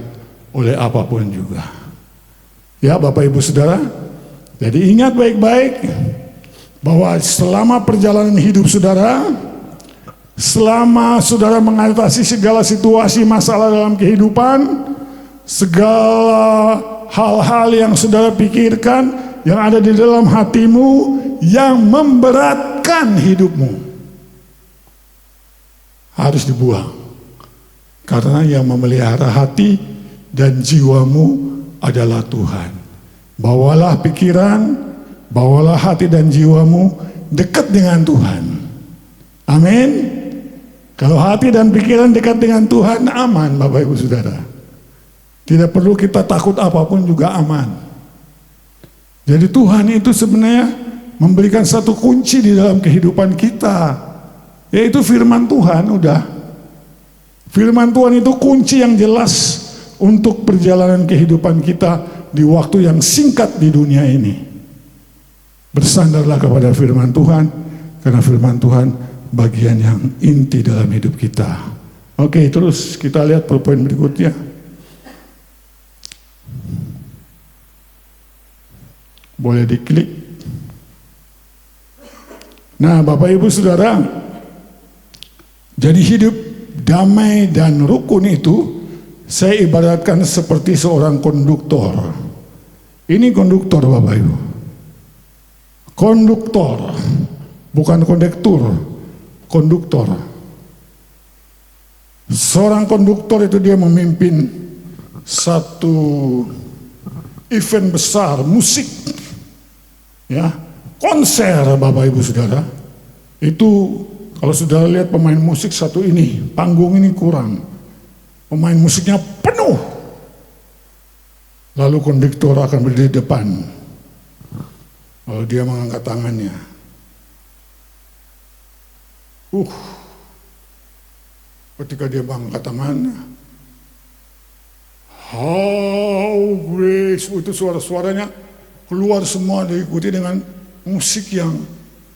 oleh apapun juga. Ya Bapak Ibu Saudara, jadi ingat baik-baik bahwa selama perjalanan hidup saudara, selama saudara mengatasi segala situasi masalah dalam kehidupan, segala hal-hal yang saudara pikirkan, yang ada di dalam hatimu, yang memberatkan hidupmu, harus dibuang. Karena yang memelihara hati dan jiwamu adalah Tuhan. Bawalah pikiran, bawalah hati dan jiwamu dekat dengan Tuhan. Amin. Kalau hati dan pikiran dekat dengan Tuhan, aman Bapak Ibu Saudara. Tidak perlu kita takut apapun juga aman. Jadi Tuhan itu sebenarnya memberikan satu kunci di dalam kehidupan kita, yaitu firman Tuhan. Udah, firman Tuhan itu kunci yang jelas untuk perjalanan kehidupan kita di waktu yang singkat di dunia ini. Bersandarlah kepada firman Tuhan, karena firman Tuhan bagian yang inti dalam hidup kita. Oke, terus kita lihat poin berikutnya. Boleh diklik. Nah, Bapak Ibu Saudara, jadi hidup damai dan rukun itu saya ibaratkan seperti seorang konduktor. Ini konduktor Bapak Ibu. Konduktor, bukan kondektur, konduktor. Seorang konduktor itu dia memimpin satu event besar musik, ya, konser Bapak Ibu Saudara. Itu kalau saudara lihat pemain musik satu ini, panggung ini kurang, pemain musiknya penuh, lalu konduktor akan berdiri di depan. Lalu dia mengangkat tangannya. Ketika dia mengangkat tangannya, how grace, itu suara-suaranya keluar semua, diikuti dengan musik yang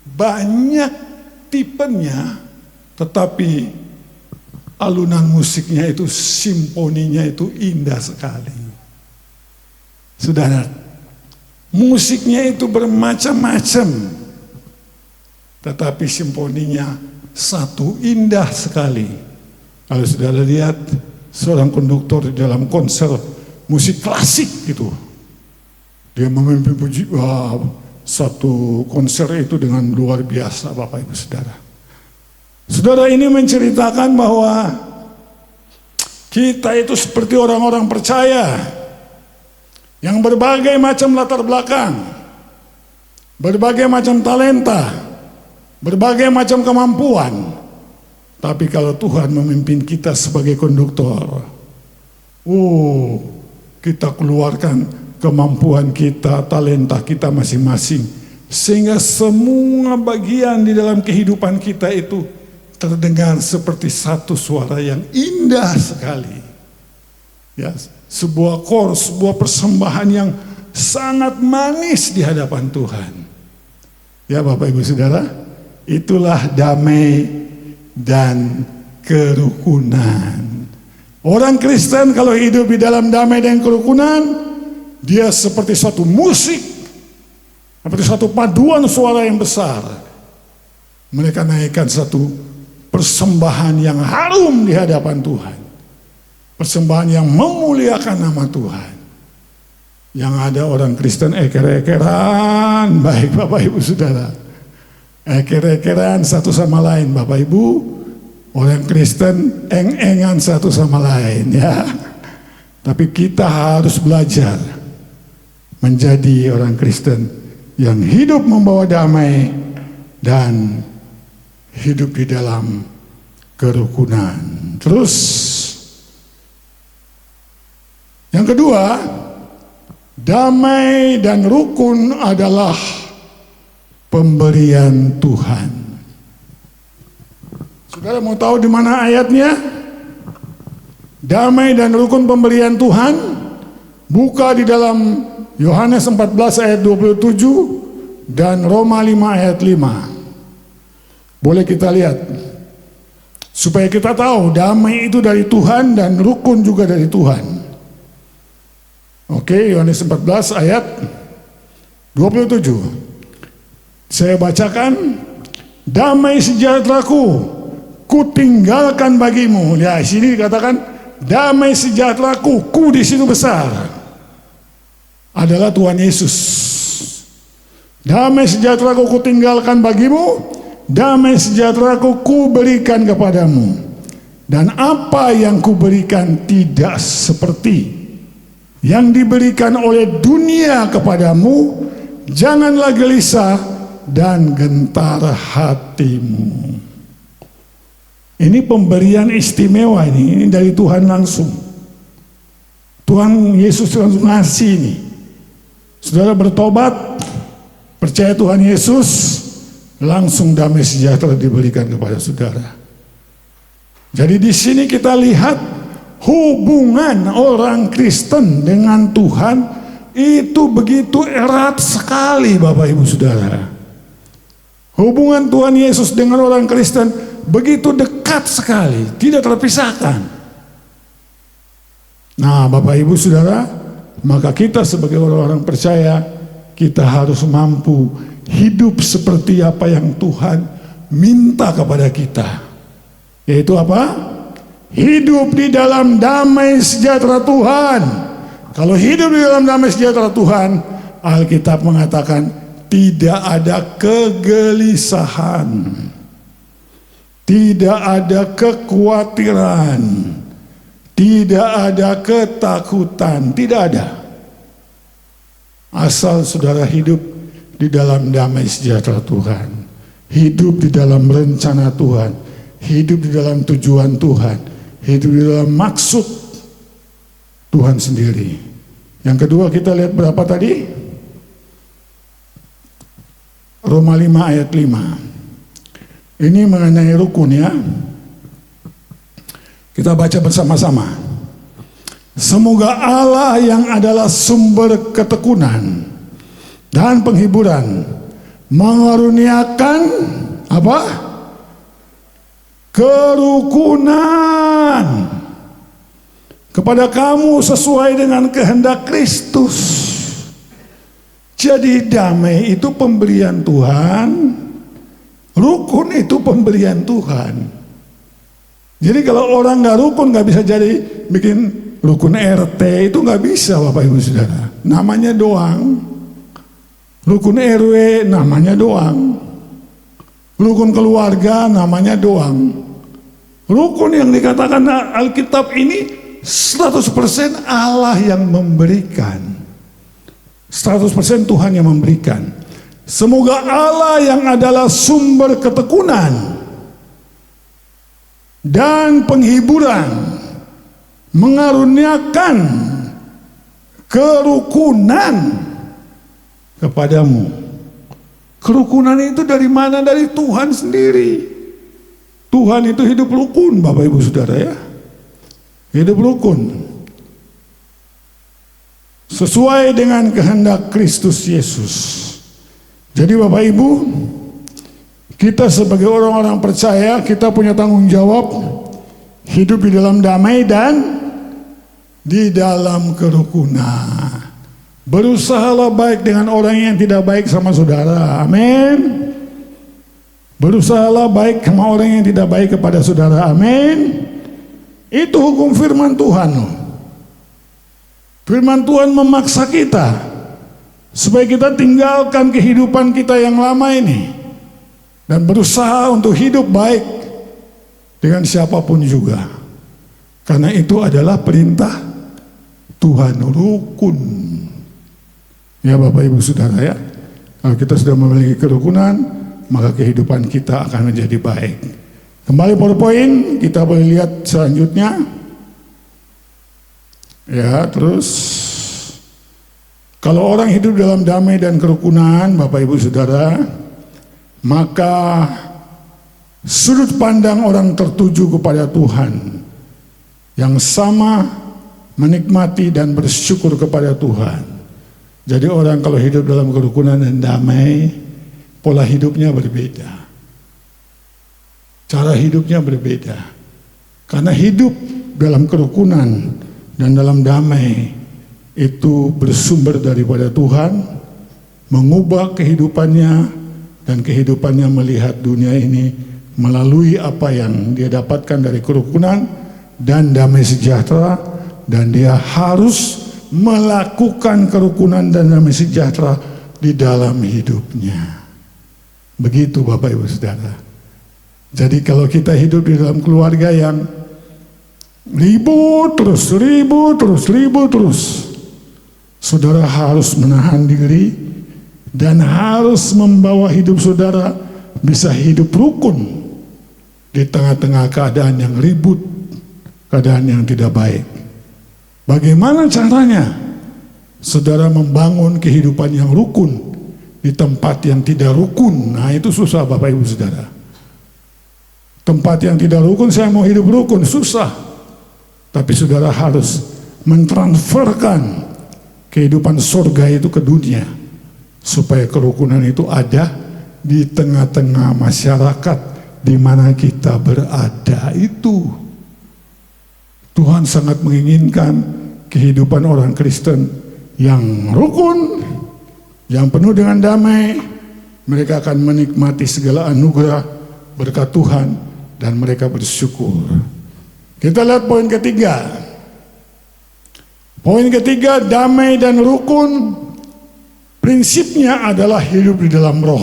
banyak tipenya, tetapi alunan musiknya itu, simfoninya itu indah sekali. Saudara, musiknya itu bermacam-macam, tetapi simfoninya satu, indah sekali. Kalau saudara lihat seorang konduktor di dalam konser musik klasik itu, dia memimpin satu konser itu dengan luar biasa Bapak Ibu Saudara. Saudara, ini menceritakan bahwa kita itu seperti orang-orang percaya yang berbagai macam latar belakang, berbagai macam talenta, berbagai macam kemampuan. Tapi kalau Tuhan memimpin kita sebagai konduktor, kita keluarkan kemampuan kita, talenta kita masing-masing, sehingga semua bagian di dalam kehidupan kita itu terdengar seperti satu suara yang indah sekali. Ya, sebuah sebuah persembahan yang sangat manis di hadapan Tuhan. Ya Bapak Ibu Saudara, itulah damai dan kerukunan. Orang Kristen kalau hidup di dalam damai dan kerukunan, dia seperti satu musik, seperti satu paduan suara yang besar. Mereka naikkan satu persembahan yang harum di hadapan Tuhan, persembahan yang memuliakan nama Tuhan. Yang ada orang Kristen eker-ekeran, baik Bapak Ibu Saudara, eker-ekeran satu sama lain Bapak Ibu. Orang Kristen eng-engan satu sama lain, ya. Tapi kita harus belajar menjadi orang Kristen yang hidup membawa damai dan hidup di dalam kerukunan. Terus yang kedua, damai dan rukun adalah pemberian Tuhan. Saudara mau tahu di mana ayatnya? Damai dan rukun pemberian Tuhan. Buka di dalam Yohanes 14 ayat 27 dan Roma 5 ayat 5. Boleh kita lihat, supaya kita tahu damai itu dari Tuhan dan rukun juga dari Tuhan. Oke, Yohanes 14 ayat 27. Saya bacakan, damai sejahteraku kutinggalkan bagimu. Ya, sini dikatakan damai sejahteraku, ku di situ besar. adalah Tuhan Yesus. Damai sejahtera ku tinggalkan bagimu, damai sejahtera ku berikan kepadamu. Dan apa yang kuberikan tidak seperti yang diberikan oleh dunia kepadamu. Janganlah gelisah dan gentar hatimu. Ini pemberian istimewa ini dari Tuhan langsung. Tuhan Yesus langsung ngasih ini. Saudara bertobat, percaya Tuhan Yesus, langsung damai sejahtera diberikan kepada saudara. Jadi di sini kita lihat hubungan orang Kristen dengan Tuhan itu begitu erat sekali, Bapak Ibu Saudara. Hubungan Tuhan Yesus dengan orang Kristen begitu dekat sekali, tidak terpisahkan. Nah, Bapak Ibu Saudara, maka kita sebagai orang-orang percaya, kita harus mampu hidup seperti apa yang Tuhan minta kepada kita. Yaitu apa? Hidup di dalam damai sejahtera Tuhan. Kalau hidup di dalam damai sejahtera Tuhan, Alkitab mengatakan tidak ada kegelisahan, tidak ada kekhawatiran, tidak ada ketakutan, tidak ada. Asal saudara hidup di dalam damai sejahtera Tuhan, hidup di dalam rencana Tuhan, hidup di dalam tujuan Tuhan, hidup di dalam maksud Tuhan sendiri. Yang kedua kita lihat berapa tadi? Roma 5 ayat 5. Ini mengenai rukun ya. Kita baca bersama-sama. Semoga Allah yang adalah sumber ketekunan dan penghiburan mengaruniakan apa? Kerukunan kepada kamu sesuai dengan kehendak Kristus. Jadi damai itu pemberian Tuhan, rukun itu pemberian Tuhan. Jadi kalau orang nggak rukun nggak bisa jadi bikin rukun RT, itu nggak bisa, Bapak Ibu Saudara. Namanya doang. Rukun RW namanya doang. Rukun keluarga namanya doang. Rukun yang dikatakan Alkitab ini 100% Allah yang memberikan. 100% Tuhan yang memberikan. Semoga Allah yang adalah sumber ketekunan dan penghiburan mengaruniakan kerukunan kepadamu. Kerukunan itu dari mana? Dari Tuhan sendiri. Tuhan itu hidup rukun, Bapak Ibu Saudara ya. Hidup rukun sesuai dengan kehendak Kristus Yesus. Jadi Bapak Ibu, kita sebagai orang-orang percaya, kita punya tanggung jawab hidup di dalam damai dan di dalam kerukunan. Berusahalah baik dengan orang yang tidak baik sama saudara. Amin. Berusahalah baik sama orang yang tidak baik kepada saudara. Amin. Itu hukum firman Tuhan. Firman Tuhan memaksa kita supaya kita tinggalkan kehidupan kita yang lama ini dan berusaha untuk hidup baik dengan siapapun juga. Karena itu adalah perintah Tuhan, rukun. Ya Bapak Ibu Saudara ya, kalau kita sudah memiliki kerukunan, maka kehidupan kita akan menjadi baik. Kembali PowerPoint, kita boleh lihat selanjutnya. Ya, terus kalau orang hidup dalam damai dan kerukunan, Bapak Ibu Saudara, maka sudut pandang orang tertuju kepada Tuhan yang sama menikmati dan bersyukur kepada Tuhan. Jadi orang kalau hidup dalam kerukunan dan damai, pola hidupnya berbeda, cara hidupnya berbeda. Karena hidup dalam kerukunan dan dalam damai itu bersumber daripada Tuhan, mengubah kehidupannya dan kehidupannya melihat dunia ini melalui apa yang dia dapatkan dari kerukunan dan damai sejahtera, dan dia harus melakukan kerukunan dan damai sejahtera di dalam hidupnya. Begitu Bapak Ibu Saudara. Jadi kalau kita hidup di dalam keluarga yang ribut terus, saudara harus menahan diri dan harus membawa hidup saudara bisa hidup rukun di tengah-tengah keadaan yang ribut, keadaan yang tidak baik. Bagaimana caranya saudara membangun kehidupan yang rukun di tempat yang tidak rukun? Nah, itu susah Bapak Ibu Saudara. Tempat yang tidak rukun, saya mau hidup rukun, susah. Tapi saudara harus mentransferkan kehidupan surga itu ke dunia, supaya kerukunan itu ada di tengah-tengah masyarakat di mana kita berada. Itu Tuhan sangat menginginkan kehidupan orang Kristen yang rukun, yang penuh dengan damai. Mereka akan menikmati segala anugerah berkat Tuhan dan mereka bersyukur. Kita lihat poin ketiga. Poin ketiga, damai dan rukun prinsipnya adalah hidup di dalam roh.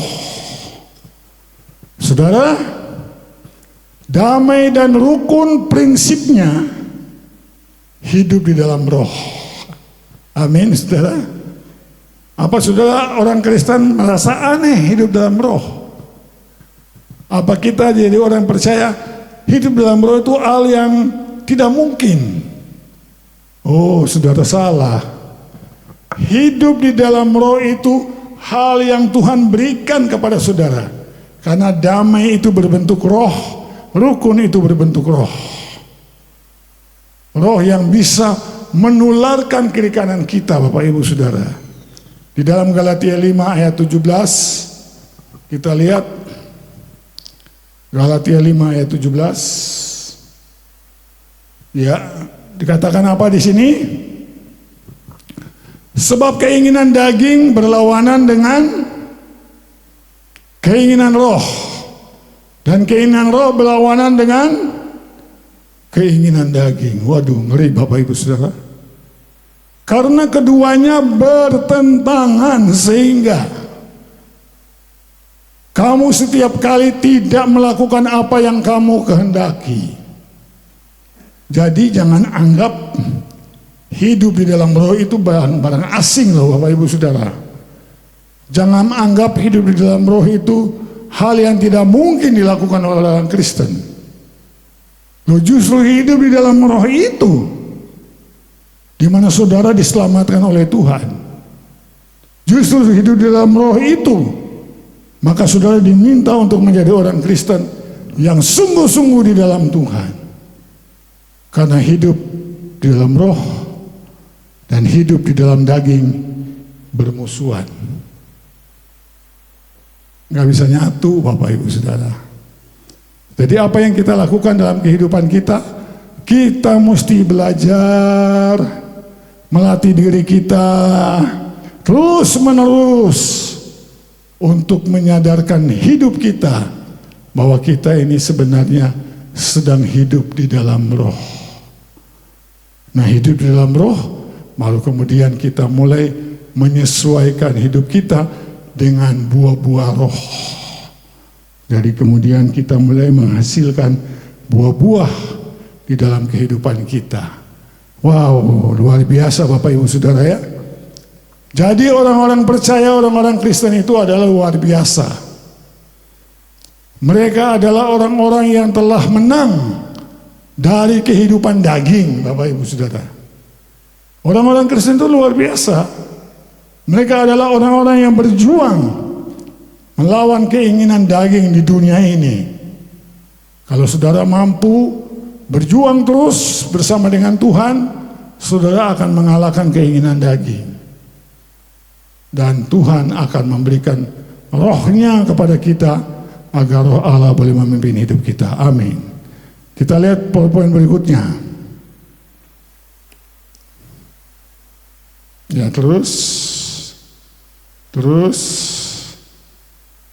Saudara, damai dan rukun prinsipnya hidup di dalam roh. Amin, saudara. Apa saudara orang Kristen merasa aneh hidup dalam roh? Apa kita jadi orang percaya hidup dalam roh itu hal yang tidak mungkin? Oh, saudara salah. Hidup di dalam roh itu hal yang Tuhan berikan kepada saudara. Karena damai itu berbentuk roh, rukun itu berbentuk roh. Roh yang bisa menularkan kiri kanan kita, Bapak Ibu Saudara. Di dalam Galatia 5 ayat 17, kita lihat Galatia 5 ayat 17. Ya, dikatakan apa di sini? Sebab keinginan daging berlawanan dengan keinginan roh, dan keinginan roh berlawanan dengan keinginan daging. Waduh, ngeri Bapak Ibu Saudara. Karena keduanya bertentangan sehingga kamu setiap kali tidak melakukan apa yang kamu kehendaki. Jadi jangan anggap hidup di dalam roh itu barang asing loh Bapak Ibu Saudara. Jangan anggap hidup di dalam roh itu hal yang tidak mungkin dilakukan oleh orang Kristen. Loh, justru hidup di dalam roh itu di mana saudara diselamatkan oleh Tuhan. Justru hidup di dalam roh itu maka saudara diminta untuk menjadi orang Kristen yang sungguh-sungguh di dalam Tuhan. Karena hidup di dalam roh dan hidup di dalam daging bermusuhan. Nggak bisa nyatu Bapak Ibu Saudara. Jadi apa yang kita lakukan dalam kehidupan kita, kita mesti belajar, melatih diri kita terus menerus untuk menyadarkan hidup kita bahwa kita ini sebenarnya sedang hidup di dalam roh. Nah, hidup di dalam roh, lalu kemudian kita mulai menyesuaikan hidup kita dengan buah-buah roh. Jadi kemudian kita mulai menghasilkan buah-buah di dalam kehidupan kita. Wow, luar biasa Bapak Ibu Saudara ya. Jadi orang-orang percaya, orang-orang Kristen itu adalah luar biasa. Mereka adalah orang-orang yang telah menang dari kehidupan daging, Bapak Ibu Saudara. Orang-orang Kristen itu luar biasa. Mereka adalah orang-orang yang berjuang melawan keinginan daging di dunia ini. Kalau saudara mampu berjuang terus bersama dengan Tuhan, saudara akan mengalahkan keinginan daging. Dan Tuhan akan memberikan rohnya kepada kita agar roh Allah boleh memimpin hidup kita. Amin. Kita lihat poin-poin berikutnya. Ya, terus.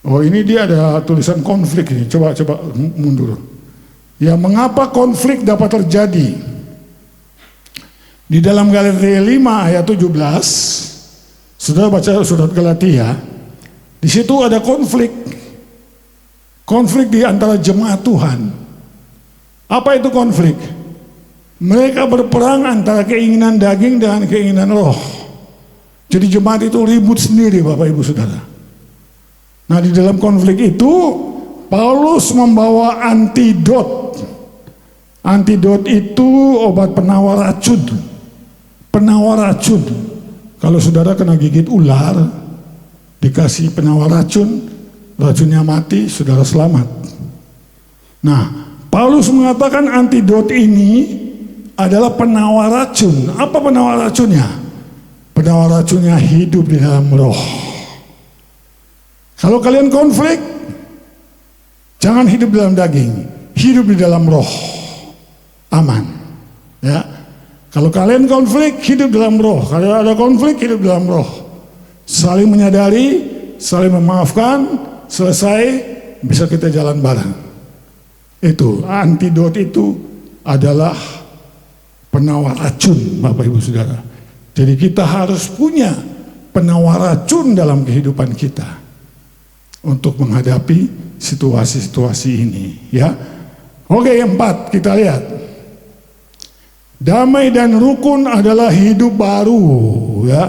Oh, ini dia ada tulisan konflik ini. Coba mundur. Ya, mengapa konflik dapat terjadi? Di dalam Galatia 5 ayat 17, saudara baca surat Galatia, di situ ada konflik di antara jemaat Tuhan. Apa itu konflik? Mereka berperang antara keinginan daging dan keinginan roh. Jadi jemaat itu ribut sendiri, Bapak Ibu Saudara. Nah, di dalam konflik itu Paulus membawa antidot. Antidot itu obat penawar racun. Penawar racun. Kalau saudara kena gigit ular, dikasih penawar racun, racunnya mati, saudara selamat. Nah, Paulus mengatakan antidot ini adalah penawar racun. Apa penawar racunnya? Penawar racunnya hidup di dalam roh. Kalau kalian konflik, jangan hidup dalam daging, hidup di dalam roh. Aman. Ya. Kalau kalian konflik, hidup dalam roh. Kalau ada konflik, hidup dalam roh. Saling menyadari, saling memaafkan, selesai, bisa kita jalan bareng. Itu, antidot itu adalah penawar racun, Bapak Ibu Saudara. Jadi kita harus punya penawar racun dalam kehidupan kita untuk menghadapi situasi-situasi ini, ya. Oke, yang 4 kita lihat. Damai dan rukun adalah hidup baru, ya.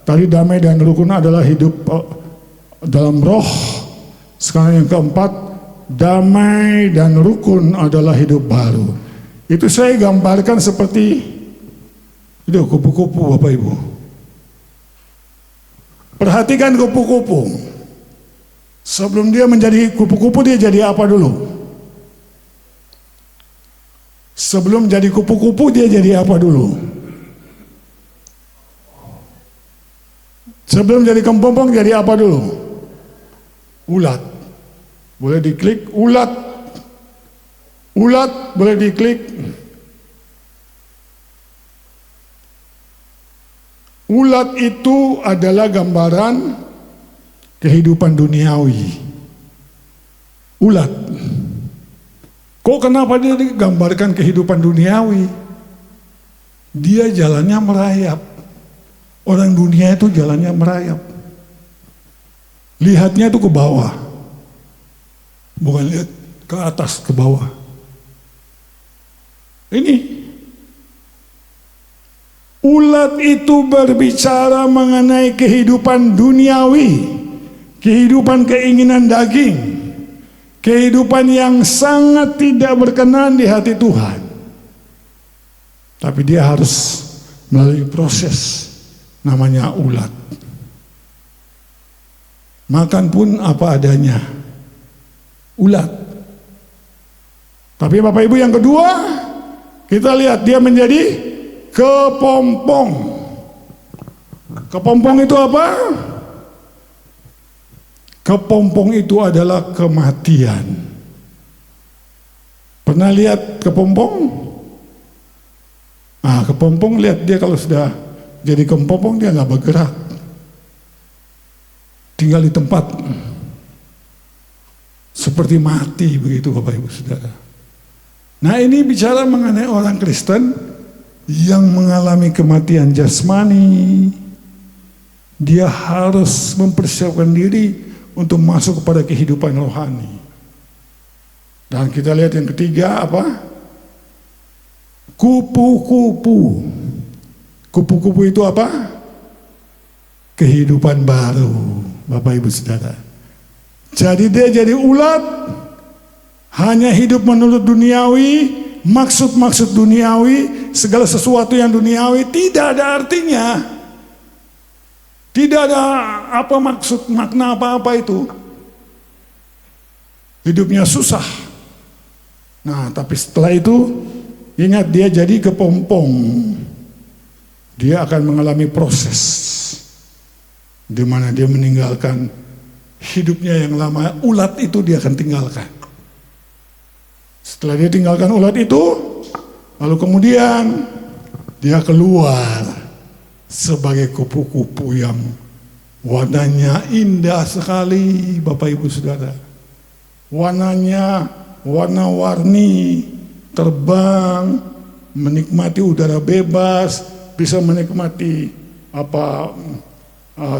Tadi damai dan rukun adalah hidup dalam roh. Sekarang yang keempat, damai dan rukun adalah hidup baru. Itu saya gambarkan seperti itu kupu-kupu, Bapak Ibu. Perhatikan kupu-kupu. Sebelum dia menjadi kupu-kupu, dia jadi apa dulu? Sebelum jadi kupu-kupu, dia jadi apa dulu? Sebelum jadi kepompong, jadi apa dulu? Ulat. Boleh diklik, ulat. Ulat, boleh diklik. Ulat itu adalah gambaran kehidupan duniawi. Ulat. Kok kenapa dia digambarkan kehidupan duniawi? Dia jalannya merayap. Orang dunia itu jalannya merayap. Lihatnya itu ke bawah. Bukan lihat ke atas, ke bawah. Ini. Ulat itu berbicara mengenai kehidupan duniawi. Kehidupan keinginan daging. Kehidupan yang sangat tidak berkenan di hati Tuhan. Tapi dia harus melalui proses namanya ulat. Makan pun apa adanya. Ulat. Tapi Bapak Ibu yang kedua, kita lihat dia menjadi kepompong. Kepompong itu apa? Kepompong itu adalah kematian. Pernah lihat kepompong? Nah, kepompong lihat dia kalau sudah jadi kepompong dia nggak bergerak, tinggal di tempat, seperti mati begitu, Bapak Ibu Saudara. Nah, ini bicara mengenai orang Kristen yang mengalami kematian jasmani. Dia harus mempersiapkan diri untuk masuk kepada kehidupan rohani. Dan kita lihat yang ketiga apa? Kupu-kupu. Kupu-kupu itu apa? Kehidupan baru, Bapak Ibu Saudara. Jadi dia jadi ulat, hanya hidup menurut duniawi, maksud-maksud duniawi, segala sesuatu yang duniawi tidak ada artinya. Tidak ada apa maksud, makna apa-apa itu. Hidupnya susah. Nah, tapi setelah itu, ingat dia jadi kepompong. Dia akan mengalami proses di mana dia meninggalkan hidupnya yang lama. Ulat itu dia akan tinggalkan. Setelah dia tinggalkan ulat itu, lalu kemudian dia keluar sebagai kupu-kupu yang warnanya indah sekali, Bapak Ibu Saudara. Warnanya warna-warni, terbang, menikmati udara bebas, bisa menikmati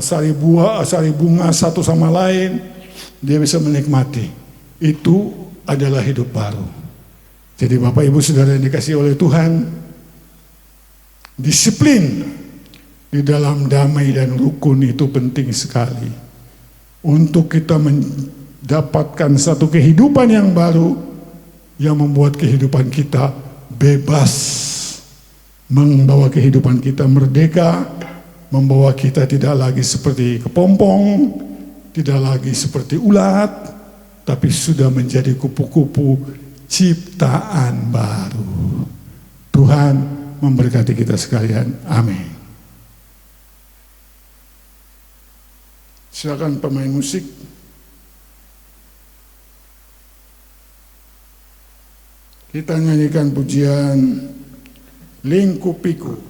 sari bunga satu sama lain, dia bisa menikmati. Itu adalah hidup baru. Jadi Bapak Ibu Saudara yang dikasihi oleh Tuhan, disiplin di dalam damai dan rukun itu penting sekali untuk kita mendapatkan satu kehidupan yang baru yang membuat kehidupan kita bebas, membawa kehidupan kita merdeka, membawa kita tidak lagi seperti kepompong, tidak lagi seperti ulat, tapi sudah menjadi kupu-kupu ciptaan baru. Tuhan memberkati kita sekalian. Amin. Silakan pemain musik. Kita nyanyikan pujian Lingkupiku.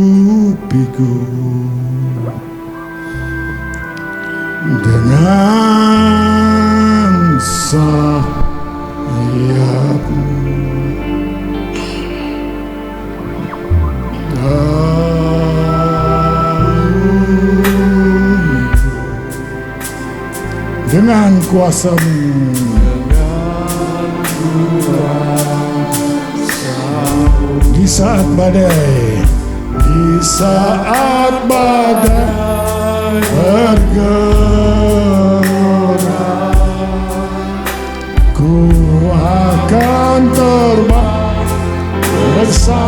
Lingkupiku dengan sayapmu, dengan kuasa-Mu, di saat badai, bergelora, ku akan terbang bersamamu.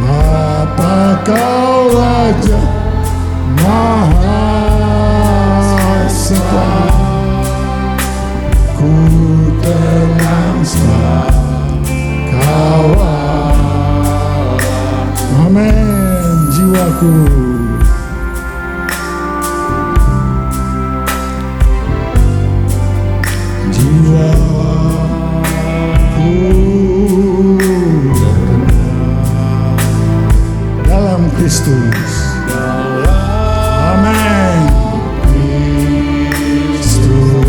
Bapa Kau Raja Mahasiswa, ku tenang sebab Kau Allah. Amin. Jiwaku dalam Kristus. Amin. Kristus,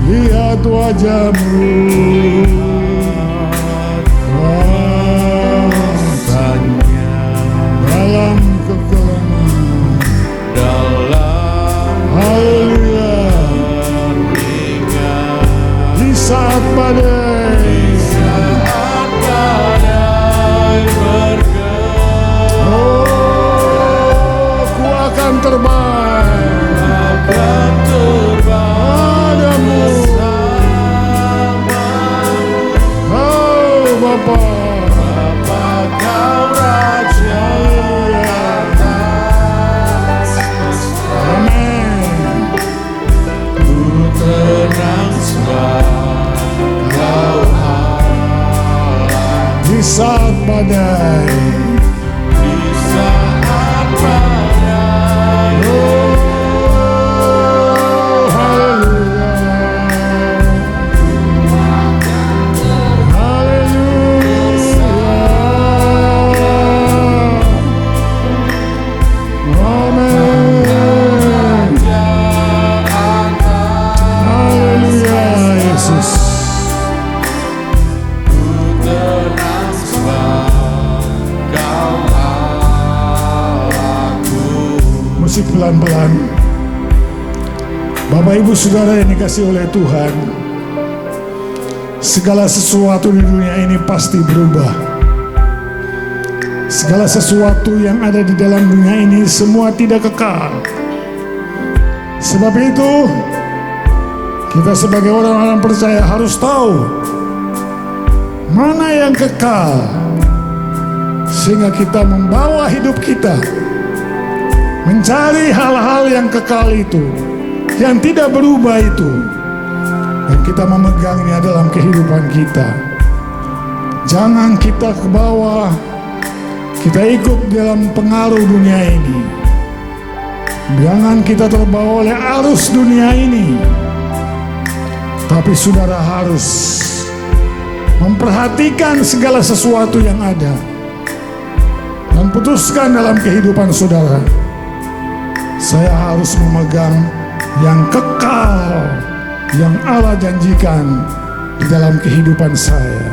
lihat wajah-Mu, dalam kekelaman, haleluya, di saat badai, oh, ku akan terbang padamu, oh Bapa. Kau Raja atas semesta. Amin. Ku tenang sebab Kau Allah. Di saat badai, di saat badai, oh haleluya, musik pelan-pelan. Bapak Ibu Saudara yang dikasihi oleh Tuhan, segala sesuatu di dunia ini pasti berubah. Segala sesuatu yang ada di dalam dunia ini semua tidak kekal. Sebab itu kita sebagai orang-orang percaya harus tahu mana yang kekal, sehingga kita membawa hidup kita mencari hal-hal yang kekal itu, yang tidak berubah itu, dan kita memegangnya dalam kehidupan kita. Jangan kita ke bawah, kita ikut dalam pengaruh dunia ini. Jangan kita terbawa oleh arus dunia ini, tapi saudara harus memperhatikan segala sesuatu yang ada dan putuskan dalam kehidupan saudara, saya harus memegang yang kekal yang Allah janjikan di dalam kehidupan saya.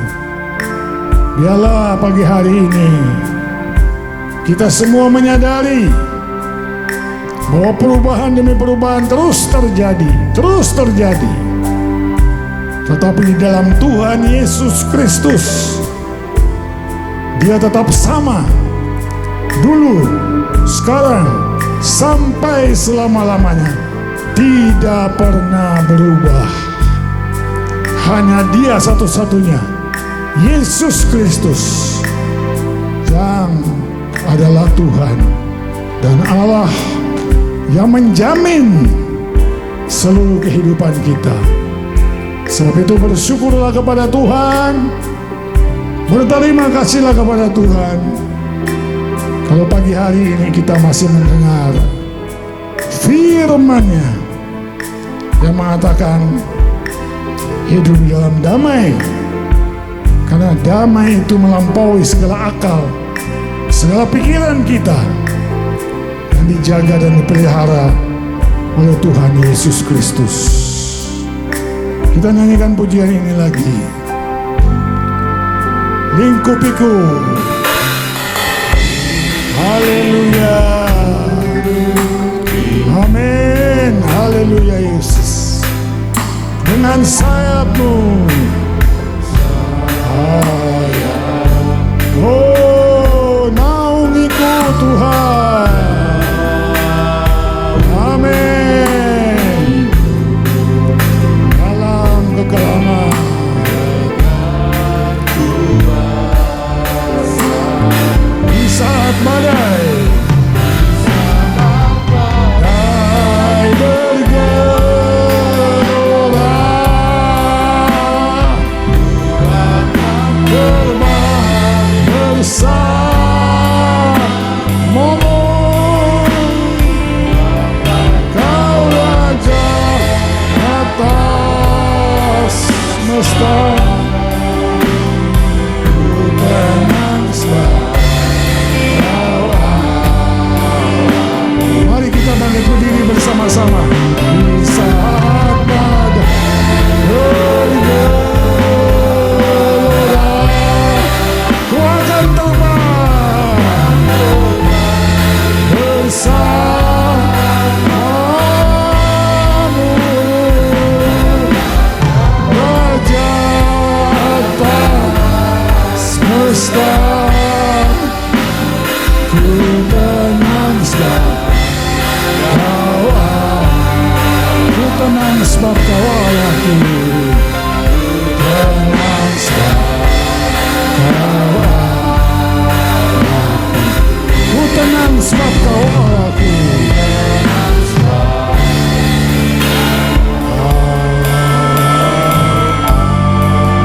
Biarlah pagi hari ini kita semua menyadari bahwa perubahan demi perubahan terus terjadi. Tetapi di dalam Tuhan Yesus Kristus, Dia tetap sama, dulu, sekarang, sampai selama-lamanya, tidak pernah berubah. Hanya Dia satu-satunya, Yesus Kristus, yang adalah Tuhan dan Allah yang menjamin seluruh kehidupan kita. Sebab itu bersyukurlah kepada Tuhan, berterima kasihlah kepada Tuhan kalau pagi hari ini kita masih mendengar firman-Nya yang mengatakan hidup di dalam damai, karena damai itu melampaui segala akal, segala pikiran kita, yang dijaga dan dipelihara oleh Tuhan Yesus Kristus. Kita nyanyikan pujian ini lagi. Lingkupiku. Haleluya. Amin. Haleluya Yesus. Dengan sayapmu. Oh, naungiku Tuhan. Amin. Dalam kekelaman, di saat badai bergelora, terbang bersamamu. Kau Raja atas semesta, ku tenang sebab Kau ada. Mari kita bangkit berdiri bersama-sama. Di saat badai bergelora, ku akan terbang bersamamu. Raja atas semesta, ku tenang sebab Kau ada. Ku tenang sebab Kau Allahku. Tenang sebab Kau ada. Ku tenang sebab Kau Allahku.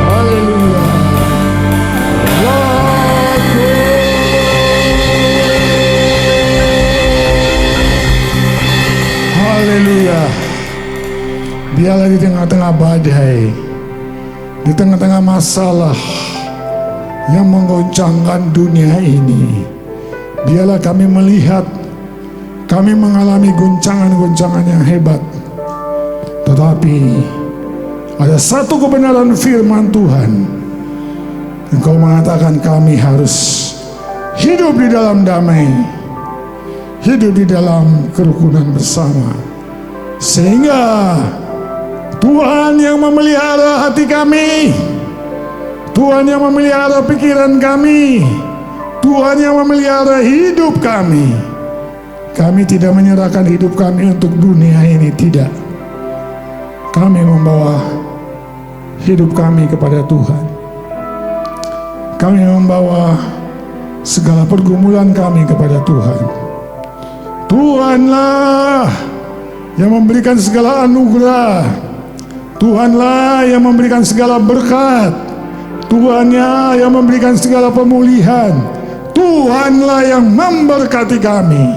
Haleluya. Haleluya. Biarlah di tengah-tengah badai, di tengah-tengah masalah yang menggoncangkan dunia ini, biarlah kami melihat, kami mengalami goncangan-goncangan yang hebat. Tetapi ada satu kebenaran firman Tuhan. Engkau mengatakan kami harus hidup di dalam damai, hidup di dalam kerukunan bersama, sehingga Tuhan yang memelihara hati kami, Tuhan yang memelihara pikiran kami, Tuhan yang memelihara hidup kami. Kami tidak menyerahkan hidup kami untuk dunia ini, tidak. Kami membawa hidup kami kepada Tuhan. Kami membawa segala pergumulan kami kepada Tuhan. Tuhanlah yang memberikan segala anugerah. Tuhanlah yang memberikan segala berkat. Tuhannya yang memberikan segala pemulihan. Tuhanlah yang memberkati kami.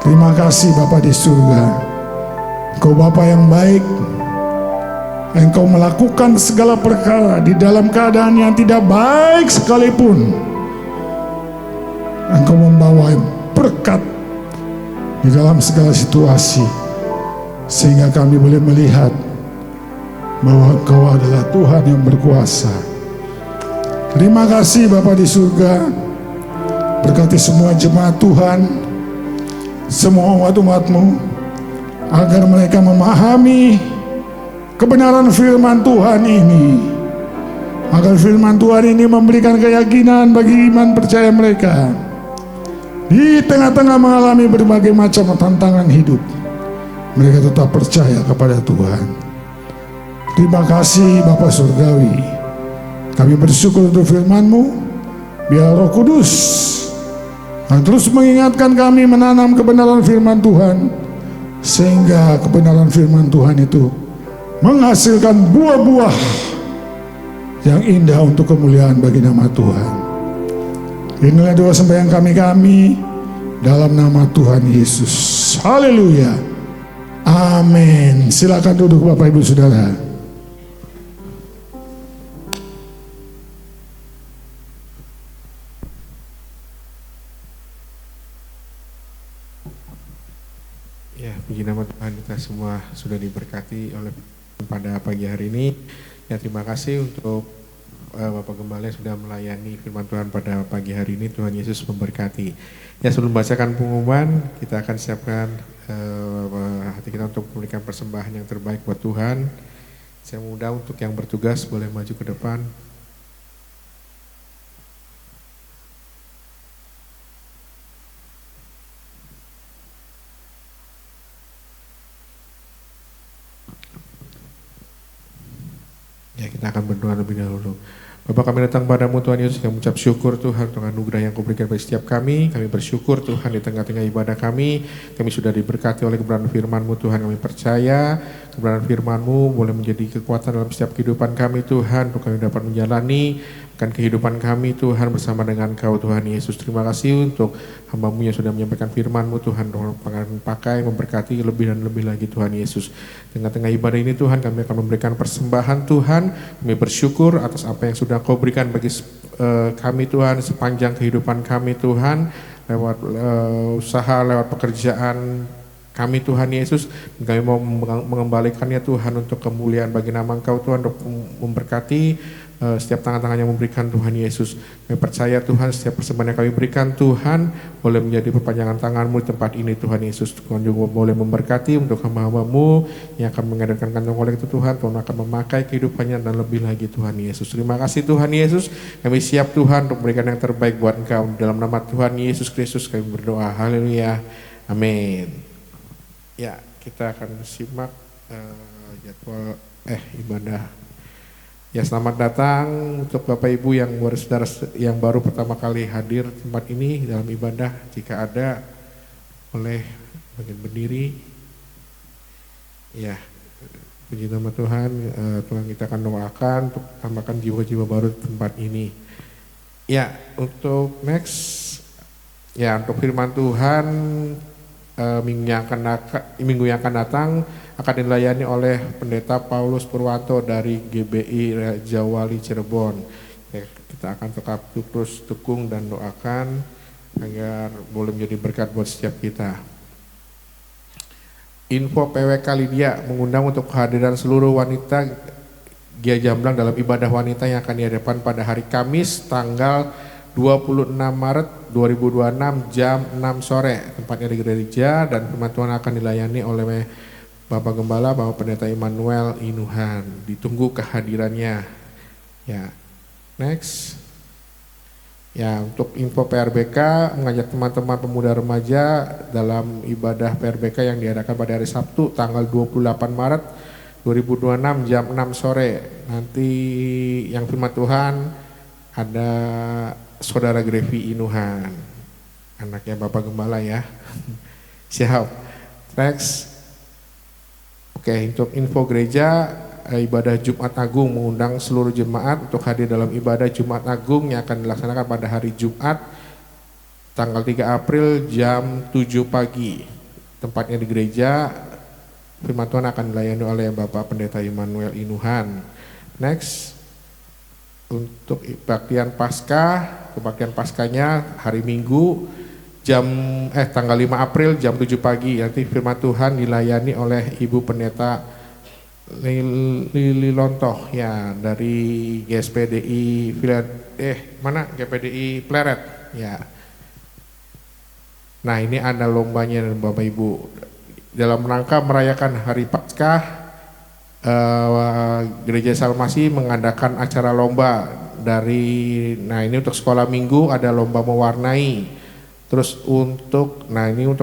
Terima kasih Bapa di surga. Engkau Bapa yang baik. Engkau melakukan segala perkara di dalam keadaan yang tidak baik sekalipun. Engkau membawa berkat di dalam segala situasi, sehingga kami boleh melihat bahwa Engkau adalah Tuhan yang berkuasa. Terima kasih Bapa di surga. Berkati semua jemaat Tuhan, semua umat-umat-Mu, agar mereka memahami kebenaran firman Tuhan ini, agar firman Tuhan ini memberikan keyakinan bagi iman percaya mereka di tengah-tengah mengalami berbagai macam tantangan hidup. Mereka tetap percaya kepada Tuhan. Terima kasih Bapa Surgawi. Kami bersyukur untuk firman-Mu. Biar Roh Kudus yang terus mengingatkan kami menanam kebenaran firman Tuhan, sehingga kebenaran firman Tuhan itu menghasilkan buah-buah yang indah untuk kemuliaan bagi nama Tuhan. Inilah doa sembahyang kami dalam nama Tuhan Yesus. Haleluya. Amin. Silakan duduk Bapak Ibu Saudara. Ya, puji nama Tuhan, kita semua sudah diberkati oleh pada pagi hari ini. Ya, terima kasih untuk Bapak Gembala yang sudah melayani firman Tuhan pada pagi hari ini. Tuhan Yesus memberkati. Ya, sebelum membacakan pengumuman, kita akan siapkan hati kita untuk memberikan persembahan yang terbaik buat Tuhan. Saya mengundang untuk yang bertugas boleh maju ke depan. Ya, kita akan berdoa lebih dahulu. Bapak, kami datang padamu Tuhan Yesus yang mengucap syukur Tuhan untuk anugerah yang Kau berikan bagi setiap kami. Kami bersyukur Tuhan di tengah-tengah ibadah kami sudah diberkati oleh kebenaran firman-Mu Tuhan. Kami percaya kebenaran firman-Mu boleh menjadi kekuatan dalam setiap kehidupan kami Tuhan, untuk kami dapat menjalani akan kehidupan kami Tuhan bersama dengan Kau Tuhan Yesus. Terima kasih untuk hamba-Mu yang sudah menyampaikan firman-Mu Tuhan, Tuhan pakai memberkati lebih dan lebih lagi Tuhan Yesus. Tengah-tengah ibadah ini Tuhan, kami akan memberikan persembahan Tuhan. Kami bersyukur atas apa yang sudah Kau berikan bagi kami Tuhan sepanjang kehidupan kami Tuhan, lewat usaha, lewat pekerjaan kami Tuhan Yesus. Dan kami mau mengembalikannya Tuhan untuk kemuliaan bagi nama Engkau Tuhan, untuk memberkati setiap tangan-tangan yang memberikan Tuhan Yesus. Kami percaya Tuhan setiap persembahan yang kami berikan Tuhan boleh menjadi perpanjangan tangan-Mu di tempat ini Tuhan Yesus. Tuhan juga boleh memberkati untuk hamba-hamba-Mu yang akan mengadakan kantong oleh itu Tuhan. Tuhan akan memakai kehidupannya dan lebih lagi Tuhan Yesus. Terima kasih Tuhan Yesus. Kami siap Tuhan untuk memberikan yang terbaik buat Engkau. Dalam nama Tuhan Yesus Kristus kami berdoa. Haleluya. Amin. Ya, kita akan simak jadwal ibadah. Ya, selamat datang untuk Bapak Ibu yang saudara yang baru pertama kali hadir tempat ini dalam ibadah. Jika ada, boleh bagian berdiri. Ya, puji nama Tuhan. Tuhan, kita akan doakan untuk tambahkan jiwa-jiwa baru di tempat ini. Ya, untuk next, ya untuk firman Tuhan minggu yang akan datang akan dilayani oleh Pendeta Paulus Purwanto dari GBI Raja Wali Cirebon. Kita akan tetap terus dukung dan doakan agar boleh menjadi berkat buat setiap kita. Info PWK Lydia mengundang untuk kehadiran seluruh wanita Gia Jamblang dalam ibadah wanita yang akan diadakan pada hari Kamis tanggal 26 Maret 2026 jam 6 sore. Tempatnya di gereja dan firman Tuhan akan dilayani oleh Bapak Gembala, Bapak Pendeta Immanuel Inuhan. Ditunggu kehadirannya. Ya, next. Ya, untuk info PRBK mengajak teman-teman pemuda remaja dalam ibadah PRBK yang diadakan pada hari Sabtu tanggal 28 Maret 2026 jam 6 sore. Nanti yang firman Tuhan ada Saudara Grevi Inuhan, anaknya Bapak Gembala ya. Siap. Next. Oke, untuk info gereja, ibadah Jumat Agung mengundang seluruh jemaat untuk hadir dalam ibadah Jumat Agung yang akan dilaksanakan pada hari Jumat tanggal 3 April jam 7 pagi. Tempatnya di gereja. Firman Tuhan akan dilayani oleh Bapak Pendeta Immanuel Inuhan. Next, untuk kebaktian Paskahnya hari Minggu tanggal 5 April jam 7 pagi. Nanti firman Tuhan dilayani oleh Ibu Pendeta Lili Lontoh ya dari GSPDI GPDI Pleret ya. Nah, ini ada lombanya Bapak Ibu. Dalam rangka merayakan Hari Paskah, Gereja Salmasi mengadakan acara lomba ini untuk sekolah minggu ada lomba mewarnai. Terus untuk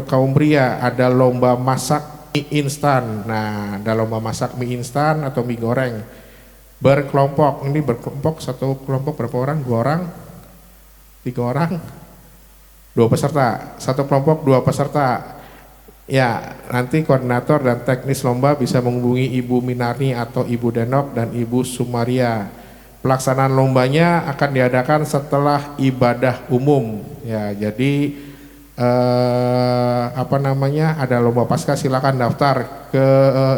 kaum pria ada lomba masak mie instan. Nah, ada lomba masak mie instan atau mie goreng berkelompok. Ini berkelompok, satu kelompok berapa orang? 2 orang? 3 orang? 2 peserta. Satu kelompok 2 peserta. Ya, nanti koordinator dan teknis lomba bisa menghubungi Ibu Minarni atau Ibu Denok dan Ibu Sumaria. Pelaksanaan lombanya akan diadakan setelah ibadah umum. Ya, jadi ada lomba Paskah, silakan daftar ke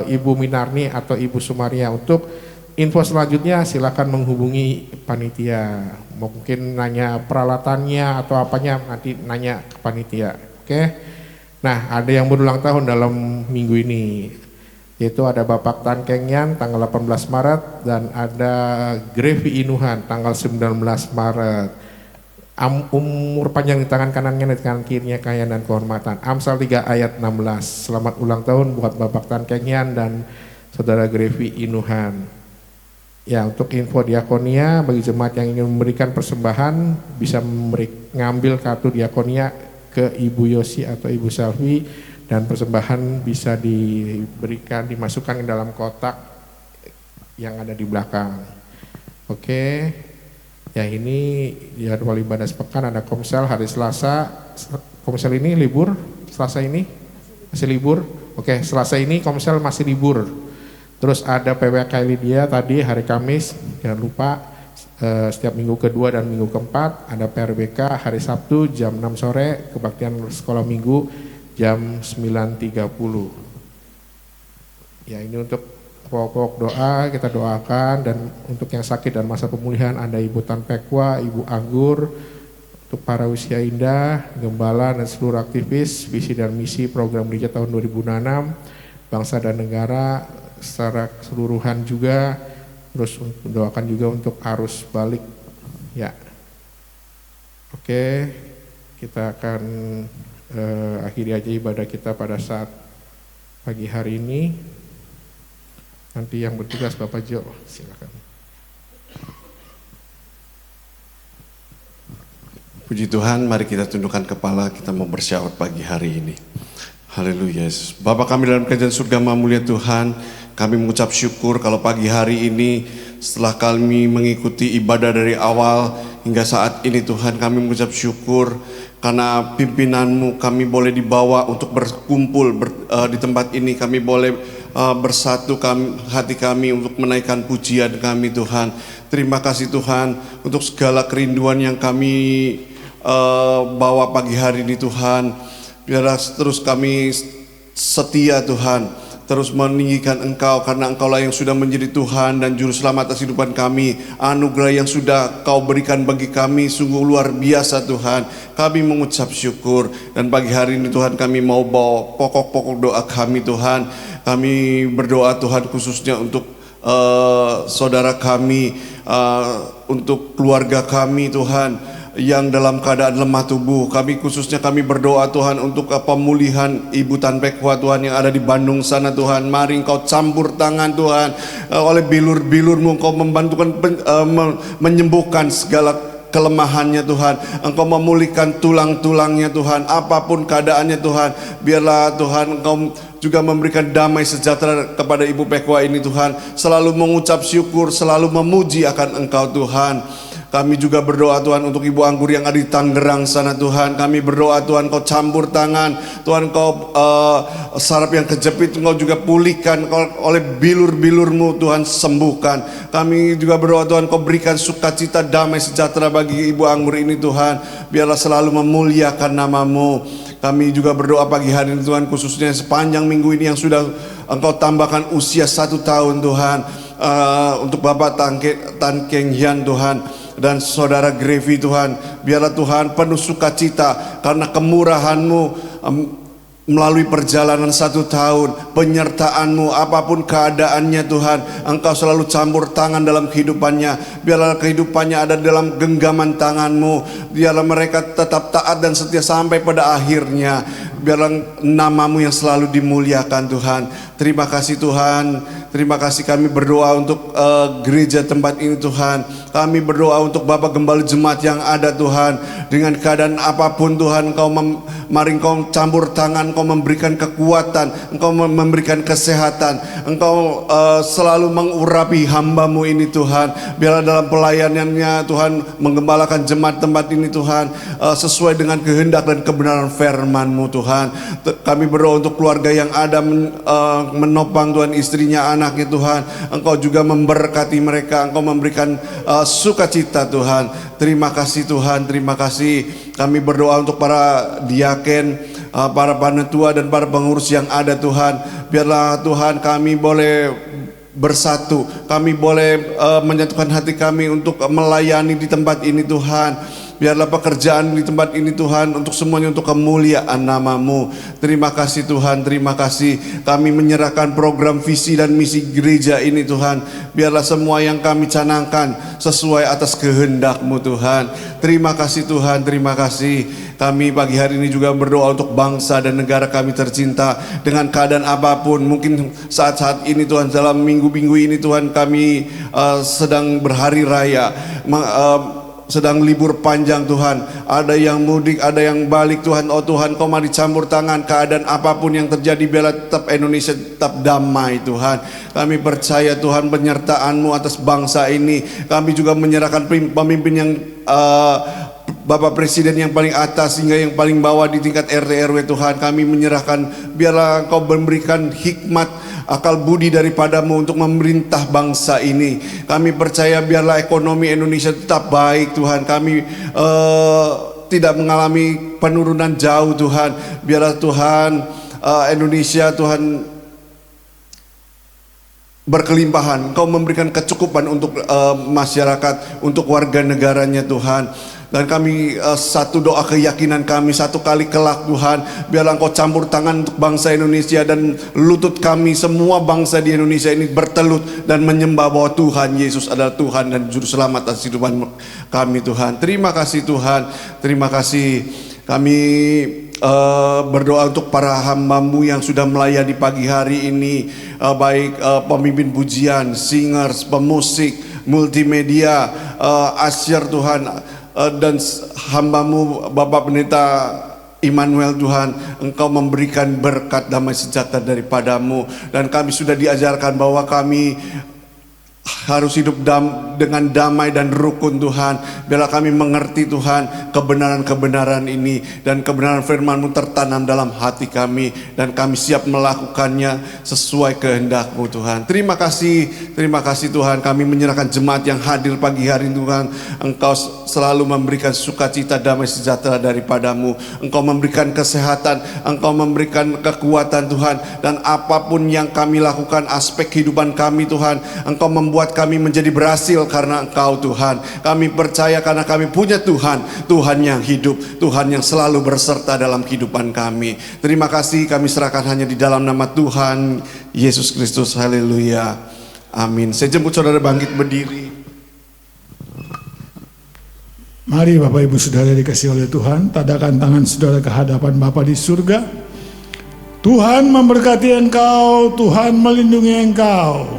Ibu Minarni atau Ibu Sumaria. Untuk info selanjutnya silakan menghubungi panitia. Mungkin nanya peralatannya atau apanya nanti nanya ke panitia. Oke. Nah, ada yang berulang tahun dalam minggu ini, yaitu ada Bapak Tan Kengyan tanggal 18 Maret dan ada Grevi Inuhan tanggal 19 Maret. Umur panjang di tangan kanannya, di tangan kirinya kekayaan dan kehormatan. Amsal 3 ayat 16. Selamat ulang tahun buat Bapak Tan Kengyan dan Saudara Grevi Inuhan. Ya, untuk info diakonia bagi jemaat yang ingin memberikan persembahan bisa ngambil kartu diakonia ke Ibu Yosi atau Ibu Selvi dan persembahan bisa dimasukkan ke dalam kotak yang ada di belakang. Oke. Ya, ini jadwal ibadah sepekan. Ada komsel hari Selasa. Komsel ini libur? Selasa ini masih libur? Oke, Selasa ini komsel masih libur. Terus ada PWK Lydia tadi hari Kamis, jangan lupa setiap minggu kedua dan minggu keempat. Ada PRBK hari Sabtu jam 6 sore, kebaktian sekolah minggu jam 9.30. Ya, ini untuk pokok doa kita doakan. Dan untuk yang sakit dan masa pemulihan ada Ibu Tan Pekwa, Ibu Anggur. Untuk para usia indah, gembala dan seluruh aktivis visi dan misi program gereja tahun 2006, bangsa dan negara secara keseluruhan juga. Terus doakan juga untuk arus balik ya. Oke, kita akan akhiri aja ibadah kita pada saat pagi hari ini. Nanti yang bertugas Bapak Jo, silakan. Puji Tuhan, mari kita tundukkan kepala, kita mau bersyaut pagi hari ini. Haleluya Yesus. Bapa kami dalam kerajaan surga, Maha Mulia Tuhan, kami mengucap syukur kalau pagi hari ini setelah kami mengikuti ibadah dari awal hingga saat ini Tuhan, kami mengucap syukur karena pimpinan-Mu kami boleh dibawa untuk berkumpul di tempat ini. Kami boleh bersatu hati kami untuk menaikkan pujian kami Tuhan. Terima kasih Tuhan untuk segala kerinduan yang kami bawa pagi hari ini Tuhan. Biarlah terus kami setia Tuhan, terus meninggikan Engkau karena Engkaulah yang sudah menjadi Tuhan dan Juru Selamat atas kehidupan kami. Anugerah yang sudah Kau berikan bagi kami sungguh luar biasa Tuhan. Kami mengucap syukur dan pagi hari ini Tuhan kami mau bawa pokok-pokok doa kami Tuhan. Kami berdoa Tuhan khususnya untuk saudara kami, untuk keluarga kami Tuhan yang dalam keadaan lemah tubuh. Kami khususnya kami berdoa Tuhan untuk pemulihan Ibu Tan Pekwa Tuhan yang ada di Bandung sana Tuhan. Mari Engkau campur tangan Tuhan, oleh bilur-bilur-Mu Engkau membantukan menyembuhkan segala kelemahannya Tuhan. Engkau memulihkan tulang-tulangnya Tuhan, apapun keadaannya Tuhan. Biarlah Tuhan Engkau juga memberikan damai sejahtera kepada Ibu Pekwa ini Tuhan. Selalu mengucap syukur, selalu memuji akan Engkau Tuhan. Kami juga berdoa Tuhan untuk Ibu Anggur yang ada di Tangerang sana Tuhan. Kami berdoa Tuhan Kau campur tangan, Tuhan Kau saraf yang kejepit Engkau juga pulihkan, oleh bilur-bilur-Mu Tuhan sembuhkan. Kami juga berdoa Tuhan Kau berikan sukacita, damai, sejahtera bagi Ibu Anggur ini Tuhan. Biarlah selalu memuliakan nama-Mu. Kami juga berdoa pagi hari ini Tuhan, khususnya sepanjang minggu ini yang sudah Engkau tambahkan usia 1 tahun Tuhan, untuk Bapak Tan Keng Hian Tuhan dan Saudara Grevi Tuhan. Biarlah Tuhan penuh sukacita karena kemurahan-Mu melalui perjalanan 1 tahun, penyertaan-Mu apapun keadaannya Tuhan, Engkau selalu campur tangan dalam kehidupannya. Biarlah kehidupannya ada dalam genggaman tangan-Mu. Biarlah mereka tetap taat dan setia sampai pada akhirnya. Biarlah nama-Mu yang selalu dimuliakan Tuhan. Terima kasih Tuhan. Terima kasih, kami berdoa untuk gereja tempat ini Tuhan. Kami berdoa untuk Bapak Gembala Jemaat yang ada Tuhan. Dengan keadaan apapun Tuhan, mari Engkau campur tangan, Engkau memberikan kekuatan, Engkau memberikan kesehatan, Engkau selalu mengurapi hamba-Mu ini Tuhan. Biarlah dalam pelayanannya Tuhan menggembalakan jemaat tempat ini Tuhan, sesuai dengan kehendak dan kebenaran firman-Mu Tuhan. Kami berdoa untuk keluarga yang ada menopang Tuhan, istrinya, anaknya Tuhan. Engkau juga memberkati mereka, Engkau memberikan sukacita Tuhan. Terima kasih Tuhan, terima kasih. Kami berdoa untuk para diaken, para panitia dan para pengurus yang ada Tuhan. Biarlah Tuhan kami boleh bersatu, kami boleh menyatukan hati kami untuk melayani di tempat ini Tuhan. Biarlah pekerjaan di tempat ini Tuhan untuk semuanya untuk kemuliaan nama-Mu. Terima kasih Tuhan, terima kasih. Kami menyerahkan program visi dan misi gereja ini Tuhan. Biarlah semua yang kami canangkan sesuai atas kehendak-Mu Tuhan. Terima kasih Tuhan, terima kasih. Kami pagi hari ini juga berdoa untuk bangsa dan negara kami tercinta. Dengan keadaan apapun, mungkin saat-saat ini Tuhan, dalam minggu-minggu ini Tuhan, kami sedang berhari raya, sedang libur panjang Tuhan. Ada yang mudik, ada yang balik Tuhan. Oh Tuhan, Kau mari campur tangan keadaan apapun yang terjadi. Biarlah tetap Indonesia tetap damai Tuhan. Kami percaya Tuhan penyertaan-Mu atas bangsa ini. Kami juga menyerahkan pemimpin yang Bapak Presiden yang paling atas hingga yang paling bawah di tingkat RT RW Tuhan. Kami menyerahkan, biarlah Kau memberikan hikmat, akal budi daripada-Mu untuk memerintah bangsa ini. Kami percaya biarlah ekonomi Indonesia tetap baik Tuhan. Kami tidak mengalami penurunan jauh Tuhan. Biarlah Tuhan Indonesia Tuhan berkelimpahan. Kau memberikan kecukupan untuk masyarakat, untuk warga negaranya Tuhan. Dan kami satu doa keyakinan kami, satu kali kelak Tuhan, biarlah Engkau campur tangan untuk bangsa Indonesia dan lutut kami, semua bangsa di Indonesia ini bertelut dan menyembah bahwa Tuhan Yesus adalah Tuhan dan Juru Selamat atas kehidupan kami Tuhan. Terima kasih Tuhan, terima kasih. Kami berdoa untuk para hamba-Mu yang sudah melayani pagi hari ini, baik pemimpin pujian, singers, pemusik, multimedia, asyir Tuhan, dan hamba-Mu Bapak Pendeta Immanuel Tuhan. Engkau memberikan berkat damai sejahtera daripada-Mu. Dan kami sudah diajarkan bahwa kami harus hidup dengan damai dan rukun Tuhan. Biarlah kami mengerti Tuhan kebenaran-kebenaran ini, dan kebenaran firman-Mu tertanam dalam hati kami, dan kami siap melakukannya sesuai kehendak-Mu Tuhan. Terima kasih Tuhan. Kami menyerahkan jemaat yang hadir pagi hari ini Tuhan. Engkau selalu memberikan sukacita, damai sejahtera daripada-Mu. Engkau memberikan kesehatan, Engkau memberikan kekuatan Tuhan. Dan apapun yang kami lakukan, aspek kehidupan kami Tuhan, Engkau membuat kami menjadi berhasil karena Engkau Tuhan. Kami percaya karena kami punya Tuhan, Tuhan yang hidup, Tuhan yang selalu berserta dalam kehidupan kami. Terima kasih, kami serahkan hanya di dalam nama Tuhan Yesus Kristus. Haleluya, amin. Saya jemput saudara bangkit berdiri. Mari Bapak Ibu Saudara dikasihi oleh Tuhan, tadakan tangan saudara ke hadapan Bapa di surga. Tuhan memberkati engkau, Tuhan melindungi engkau,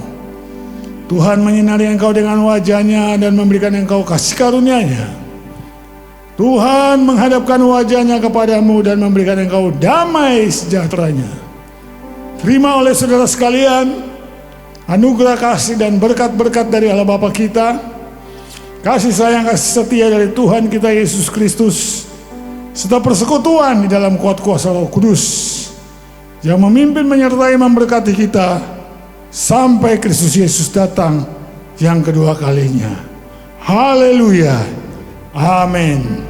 Tuhan menyinari engkau dengan wajah-Nya dan memberikan engkau kasih karunia-Nya. Tuhan menghadapkan wajah-Nya kepadamu dan memberikan engkau damai sejahtera-Nya. Terima oleh saudara sekalian anugerah kasih dan berkat-berkat dari Allah Bapa kita, kasih sayang, kasih setia dari Tuhan kita Yesus Kristus, serta persekutuan di dalam kuat kuasa Roh Kudus yang memimpin, menyertai, memberkati kita sampai Kristus Yesus datang yang kedua kalinya. Haleluya. Amin.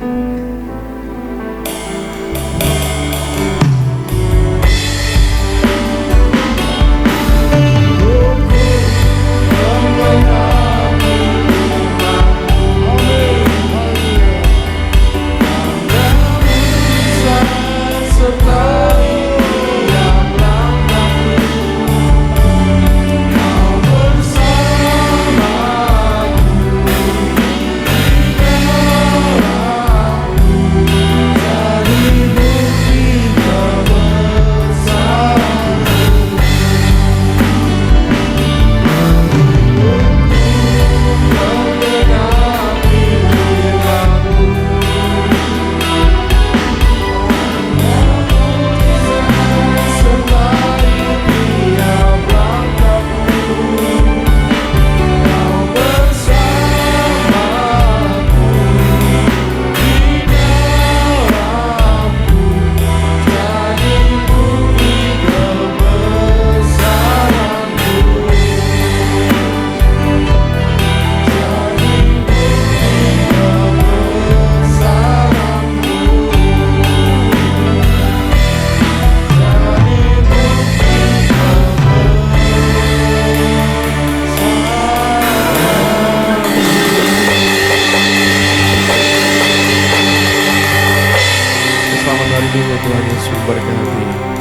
Selamat hari Minggu, Tuhan Yesus memberkati.